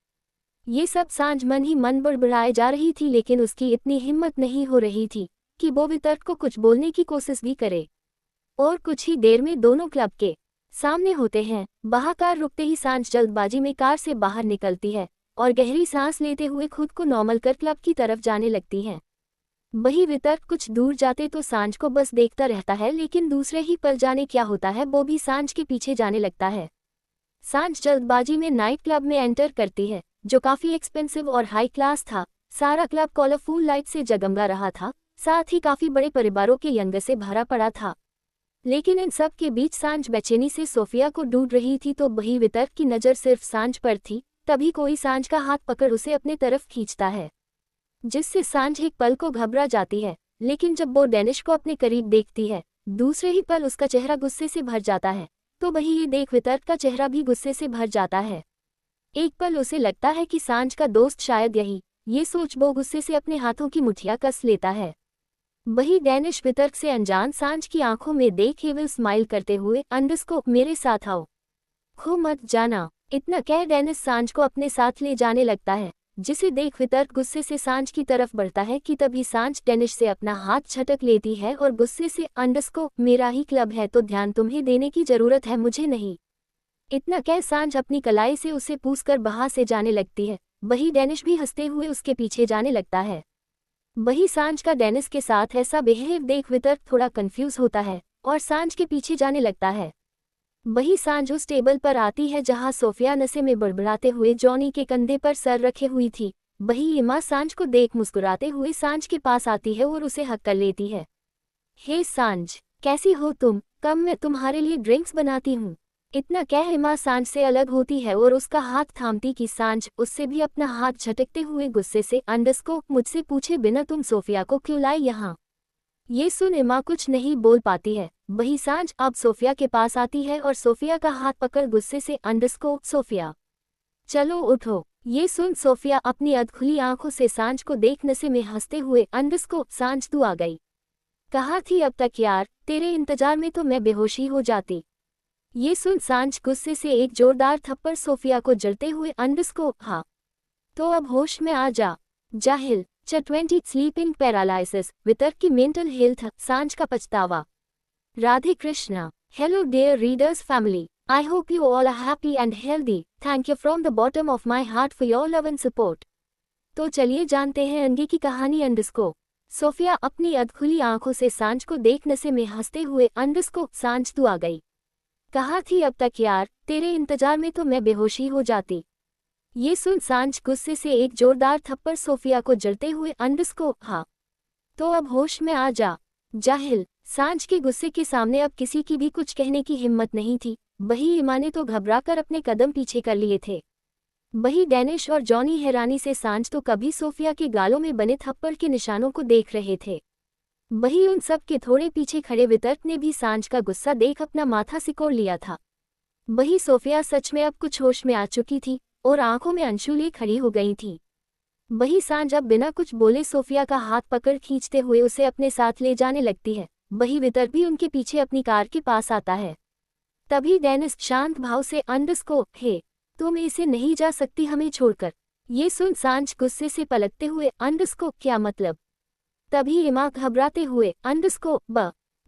Speaker 1: ये सब सांझ मन ही मन बड़बड़ाए जा रही थी, लेकिन उसकी इतनी हिम्मत नहीं हो रही थी कि वो वितर्क को कुछ बोलने की कोशिश भी करे। और कुछ ही देर में दोनों क्लब के सामने होते हैं। बाहर कार रुकते ही सांझ जल्दबाजी में कार से बाहर निकलती है और गहरी सांस लेते हुए खुद को नॉर्मल कर क्लब की तरफ जाने लगती है। वही वितर्क कुछ दूर जाते तो सांझ को बस देखता रहता है, लेकिन दूसरे ही पल जाने क्या होता है वो भी सांझ के पीछे जाने लगता है। सांझ जल्दबाजी में नाइट क्लब में एंटर करती है, जो काफी एक्सपेंसिव और हाई क्लास था। सारा क्लब कलरफुल लाइट से जगमगा रहा था, साथ ही काफी बड़े परिवारों के यंग से भरा पड़ा था। लेकिन इन सब के बीच सांझ बेचैनी से सोफिया को ढूंढ रही थी, तो वही वितर्क की नज़र सिर्फ सांझ पर थी। तभी कोई सांझ का हाथ पकड़ उसे अपने तरफ खींचता है, जिससे सांझ एक पल को घबरा जाती है। लेकिन जब वो डेनिश को अपने करीब देखती है, दूसरे ही पल उसका चेहरा गुस्से से भर जाता है। तो वही ये देख वितर्क का चेहरा भी गुस्से से भर जाता है। एक पल उसे लगता है कि सांझ का दोस्त शायद यही। ये सोच वो गुस्से से अपने हाथों की मुठ्ठियां कस लेता है। वही डेनिश वितर्क से अनजान सांझ की आंखों में देख ही विल स्माइल करते हुए मेरे साथ आओ, खो मत जाना। इतना कह डेनिस सांझ को अपने साथ ले जाने लगता है, जिसे देख वितर्क गुस्से से सांझ की तरफ बढ़ता है कि तभी सांझ डेनिश से अपना हाथ झटक लेती है और गुस्से से मेरा ही क्लब है तो ध्यान तुम्हें देने की जरूरत है, मुझे नहीं। इतना कह सांझ अपनी कलाई से उसे पूछकर बाहर से जाने लगती है। वही डेनिश भी हंसते हुए उसके पीछे जाने लगता है। वही सांझ का डेनिस के साथ ऐसा बिहेव देख वितर्क थोड़ा कंफ्यूज होता है और सांझ के पीछे जाने लगता है। वही सांझ उस टेबल पर आती है जहां सोफिया नशे में बड़बड़ाते हुए जॉनी के कंधे पर सर रखे हुई थी। वही इमा सांझ को देख मुस्कुराते हुए सांझ के पास आती है और उसे हक कर लेती है। हे सांझ, कैसी हो तुम, कम मैं तुम्हारे लिए ड्रिंक्स बनाती हूँ। इतना कह इमा सांझ से अलग होती है और उसका हाथ थामती कि सांझ उससे भी अपना हाथ झटकते हुए गुस्से से मुझसे पूछे बिना तुम सोफिया को क्यों लाई यहाँ। ये सुन इमा कुछ नहीं बोल पाती है। वही सांझ अब सोफिया के पास आती है और सोफिया का हाथ पकड़ गुस्से से सोफिया चलो उठो। ये सुन सोफिया अपनी अधखुली आंखों से सांझ को देख नशे में हंसते हुए सांझ तू आ गई, कहाँ थी अब तक यार, तेरे इंतजार में तो मैं बेहोशी हो जाती। ये सुन सांझ गुस्से से एक जोरदार थप्पड़ सोफिया को जलते हुए हाँ तो अब होश में आ जा, जाहिल। 20 स्लीपिंग पैरालिसिस, वितर्क की मेंटल हेल्थ, सांझ का पछतावा। Radhe Krishna. Hello dear readers family, I hope you all are happy and healthy. Thank you from the bottom of my heart for your love and support. तो चलिए जानते हैं अंगे की कहानी। सोफिया अपनी अधखुली आंखों से सांझ को देख नशे में हंसते हुए सांझ तू आ गई, कहाँ थी अब तक यार, तेरे इंतजार में तो मैं बेहोशी हो जाती। ये सुन सांझ गुस्से से एक जोरदार थप्पड़ सोफिया को जलते हुए हाँ तो अब होश में आ जा, जाहिल। सांझ के गुस्से के सामने अब किसी की भी कुछ कहने की हिम्मत नहीं थी। वही इमा ने तो घबराकर अपने कदम पीछे कर लिए थे। वही डेनिश और जॉनी हैरानी से सांझ तो कभी सोफिया के गालों में बने थप्पड़ के निशानों को देख रहे थे। वही उन सब के थोड़े पीछे खड़े वितर्क ने भी सांझ का गुस्सा देख अपना माथा सिकोड़ लिया था। वही सोफिया सच में अब कुछ होश में आ चुकी थी और आंखों में अंशुलें खड़ी हो गई थी। वही सांझ अब बिना कुछ बोले सोफिया का हाथ पकड़ खींचते हुए उसे अपने साथ ले जाने लगती है। वही वितर्क भी उनके पीछे अपनी कार के पास आता है। तभी डेनिस शांत भाव से हे, तुम इसे नहीं जा सकती हमें छोड़कर। ये सुन सांझ गुस्से से पलटते हुए क्या मतलब। तभी इमा घबराते हुए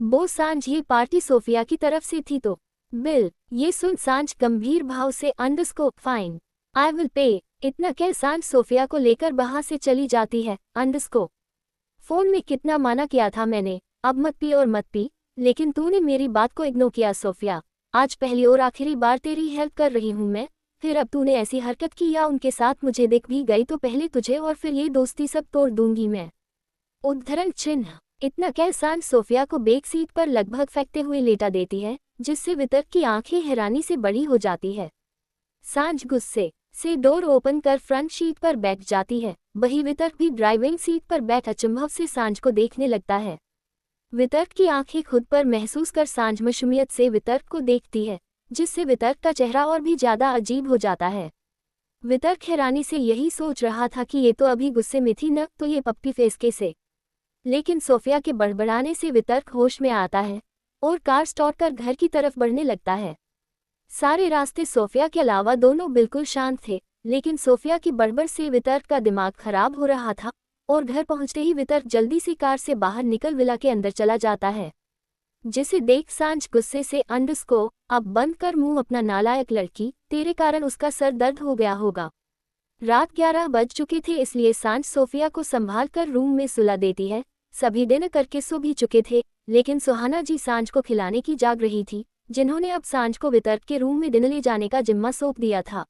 Speaker 1: बो सांझ ये पार्टी सोफिया की तरफ से थी तो बिल। ये सुन सांझ गंभीर भाव से फाइन, आई विल पे। इतना कह सांझ सोफिया को लेकर वहां से चली जाती है। फोन में कितना माना किया था मैंने, अब मत पी और मत पी, लेकिन तूने मेरी बात को इग्नोर किया सोफिया। आज पहली और आखिरी बार तेरी हेल्प कर रही हूँ मैं, फिर अब तूने ऐसी हरकत की या उनके साथ मुझे दिख भी गई तो पहले तुझे और फिर ये दोस्ती सब तोड़ दूंगी मैं। उद्धरण चिन्ह। इतना कह सांझ सोफिया को बैक सीट पर लगभग फेंकते हुए लेटा देती है, जिससे वितर्क की आंखें हैरानी से बड़ी हो जाती है। सांझ गुस्से से डोर ओपन कर फ्रंट सीट पर बैठ जाती है। वही वितर्क भी ड्राइविंग सीट पर बैठ अचंभव से सांझ को देखने लगता है। वितर्क की आंखें खुद पर महसूस कर सांझ मशूमियत से वितर्क को देखती है, जिससे वितर्क का चेहरा और भी ज्यादा अजीब हो जाता है। वितर्क हैरानी से यही सोच रहा था कि ये तो अभी गुस्से में थी न, तो ये पप्पी फेस कैसे। लेकिन सोफिया के बड़बड़ाने से वितर्क होश में आता है और कार स्टार्ट कर घर की तरफ बढ़ने लगता है। सारे रास्ते सोफिया के अलावा दोनों बिल्कुल शांत थे, लेकिन सोफिया की बड़बड़ से वितर्क का दिमाग खराब हो रहा था और घर पहुंचते ही वितर्क जल्दी से कार से बाहर निकल विला के अंदर चला जाता है। जिसे देख सांझ गुस्से से अब बंद कर मुंह अपना नालायक लड़की, तेरे कारण उसका सर दर्द हो गया होगा। रात 11 बज चुके थे, इसलिए सांझ सोफिया को संभाल कर रूम में सुला देती है। सभी डिनर करके सो भी चुके थे, लेकिन सुहाना जी सांझ को खिलाने की जाग रही थी, जिन्होंने अब सांझ को वितर्क के रूम में डिनर ले जाने का जिम्मा सौंप दिया था।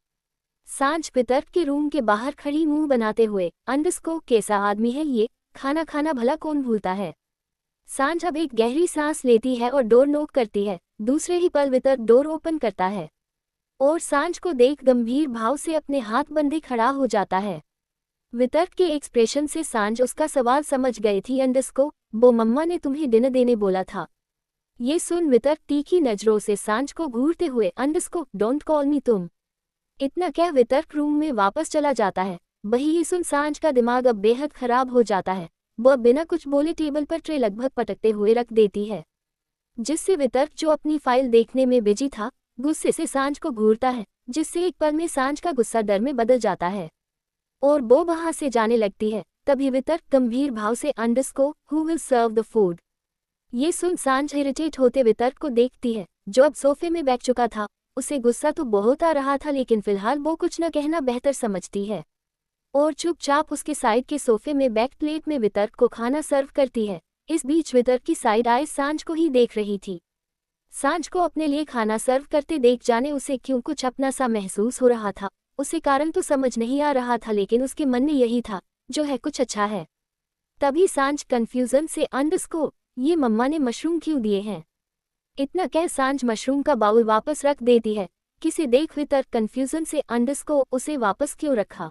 Speaker 1: सांझ वितर्क के रूम के बाहर खड़ी मुंह बनाते हुए कैसा आदमी है ये, खाना खाना भला कौन भूलता है। सांझ अब एक गहरी सांस लेती है और डोर नॉक करती है। दूसरे ही पल वितर्क डोर ओपन करता है और सांझ को देख गंभीर भाव से अपने हाथ बंधे खड़ा हो जाता है। वितर्क के एक्सप्रेशन से सांझ उसका सवाल समझ गई थी। वो मम्मा ने तुम्हें डिनर देने बोला था। ये सुन वितर्क तीखी नजरों से सांझ को घूरते हुए डोंट कॉल मी तुम। इतना कह वितर्क रूम में वापस चला जाता है। वही ये सुन सांझ का दिमाग अब बेहद खराब हो जाता है। वह बिना कुछ बोले टेबल पर ट्रे लगभग पटकते हुए रख देती है, जिससे वितर्क जो अपनी फाइल देखने में बिजी था, गुस्से से सांझ को घूरता है, जिससे एक पल में सांझ का गुस्सा डर में बदल जाता है और वो वहां से जाने लगती है। तभी वितर्क गंभीर भाव से who will serve the food. ये सुन सांझ इरिटेट होते वितर्क को देखती है, जो अब सोफे में बैठ चुका था। उसे गुस्सा तो बहुत आ रहा था, लेकिन फिलहाल वो कुछ न कहना बेहतर समझती है और चुपचाप उसके साइड के सोफे में बैक प्लेट में वितर्क को खाना सर्व करती है। इस बीच वितर्क की साइड आए सांझ को ही देख रही थी। सांझ को अपने लिए खाना सर्व करते देख जाने उसे क्यों कुछ अपना सा महसूस हो रहा था। उसे कारण तो समझ नहीं आ रहा था, लेकिन उसके मन में यही था, जो है कुछ अच्छा है। तभी सांझ कंफ्यूजन से ये मम्मा ने मशरूम क्यों दिए हैं। इतना कह सांझ मशरूम का बाउल वापस रख देती है। किसे देख वितर्क कंफ्यूजन से उसे वापस क्यों रखा।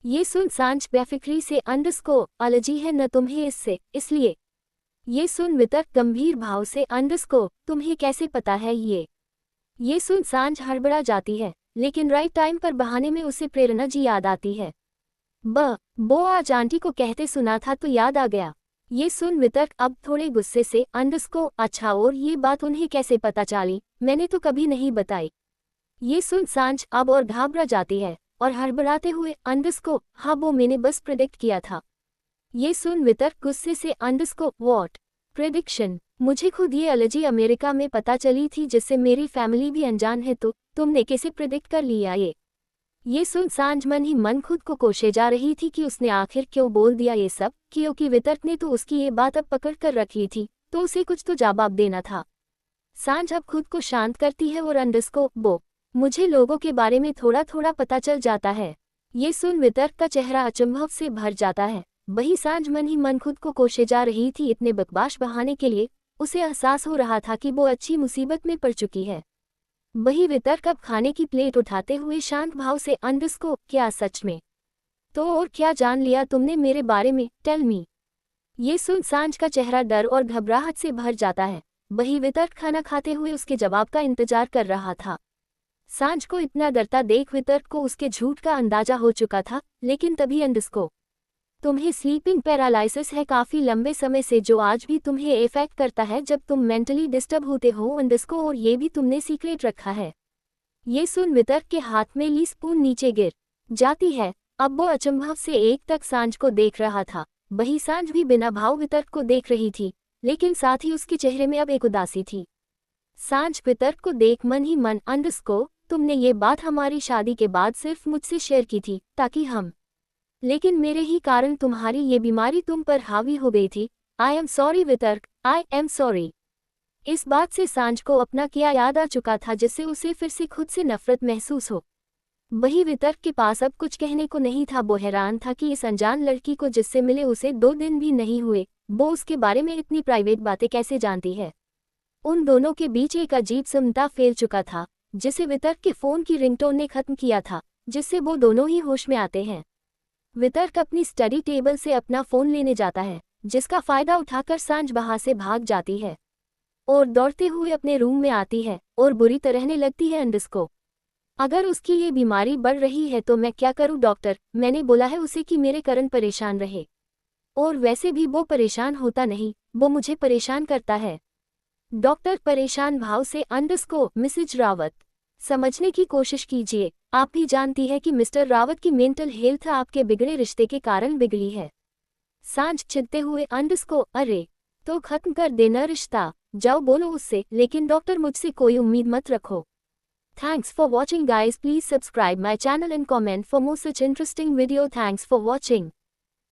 Speaker 1: ये सुन सांझ बेफिक्री से एलर्जी है न तुम्हें इससे, इसलिए। ये सुन वितर्क गंभीर भाव से तुम्हें कैसे पता है ये सुन सांझ हड़बड़ा जाती है, लेकिन राइट टाइम पर बहाने में उसे प्रेरणा जी याद आती है। वो आज आंटी को कहते सुना था तो याद आ गया। ये सुन वितर्क अब थोड़े गुस्से से अच्छा, और ये बात उन्हें कैसे पता चली, मैंने तो कभी नहीं बताई। ये सुन सांझ अब और घबरा जाती है और हड़बड़ाते हुए हाँ वो मैंने बस प्रेडिक्ट किया था। ये सुन वितर्क गुस्से से व्हाट प्रेडिक्शन, मुझे खुद ये एलर्जी अमेरिका में पता चली थी, जिससे मेरी फैमिली भी अनजान है, तो तुमने कैसे प्रेडिक्ट कर लिया ये सुन सांझ मन ही मन खुद को कोसे जा रही थी कि उसने आखिर क्यों बोल दिया ये सब, क्योंकि वितर्क ने तो उसकी ये बात अब पकड़ कर रखी थी, तो उसे कुछ तो जवाब देना था। सांझ अब खुद को शांत करती है और मुझे लोगों के बारे में थोड़ा थोड़ा पता चल जाता है। ये सुन वितर्क का चेहरा अचंभव से भर जाता है। वही सांझ मन ही मन खुद को कोसे जा रही थी इतने बकवास बहाने के लिए। उसे एहसास हो रहा था कि वो अच्छी मुसीबत में पड़ चुकी है। वही वितर्क अब खाने की प्लेट उठाते हुए शांत भाव से क्या सच में? तो और क्या जान लिया तुमने मेरे बारे में, टेल मी। ये सुन सांझ का चेहरा डर और घबराहट से भर जाता है। वही वितर्क खाना खाते हुए उसके जवाब का इंतजार कर रहा था। सांझ को इतना डरता देख वितर्क को उसके झूठ का अंदाजा हो चुका था, लेकिन तभी अंडरस्को तुम्हें स्लीपिंग पैरालिसिस है काफी लंबे समय से, जो आज भी तुम्हें इफेक्ट करता है जब तुम मेंटली डिस्टर्ब होते हो अंडरस्को, और ये भी तुमने सीक्रेट रखा है। ये सुन वितर्क के हाथ में ली स्पून नीचे गिर जाती है। अब वो अचंभव से एक तक सांझ को देख रहा था। वही सांझ भी बिना भाव वितर्क को देख रही थी, लेकिन साथ ही उसके चेहरे में अब एक उदासी थी। सांझ वितर्क को देख मन ही मन अंडरस्को तुमने ये बात हमारी शादी के बाद सिर्फ मुझसे शेयर की थी ताकि हम, लेकिन मेरे ही कारण तुम्हारी ये बीमारी तुम पर हावी हो गई थी। आई एम सॉरी वितर्क, आई एम सॉरी। इस बात से सांझ को अपना किया याद आ चुका था, जिससे उसे फिर से खुद से नफरत महसूस हो। वही वितर्क के पास अब कुछ कहने को नहीं था। वो हैरान था कि इस अनजान लड़की को जिससे मिले उसे 2 दिन भी नहीं हुए, वो उसके बारे में इतनी प्राइवेट बातें कैसे जानती है। उन दोनों के बीच एक अजीब समता फैल चुका था, जिसे वितर्क के फोन की रिंगटोन ने खत्म किया था, जिससे वो दोनों ही होश में आते हैं। वितर्क अपनी स्टडी टेबल से अपना फोन लेने जाता है, जिसका फायदा उठाकर सांझ वहां से भाग जाती है और दौड़ते हुए अपने रूम में आती है और बुरी तरहने लगती है अंडरस्को। अगर उसकी ये बीमारी बढ़ रही है तो मैं क्या करूं डॉक्टर, मैंने बोला है उसे कि मेरे कारण परेशान रहे, और वैसे भी वो परेशान होता नहीं, वो मुझे परेशान करता है। डॉक्टर परेशान भाव से अंडरस्को मिसेज रावत, समझने की कोशिश कीजिए, आप भी जानती है कि मिस्टर रावत की मेंटल हेल्थ आपके बिगड़े रिश्ते के कारण बिगड़ी है। सांझ चिढ़ते हुए अंडरस्को अरे तो खत्म कर देना रिश्ता, जाओ बोलो उससे, लेकिन डॉक्टर मुझसे कोई उम्मीद मत रखो। Thanks for watching guys, please subscribe my channel and comment for more such interesting video. Thanks for watching.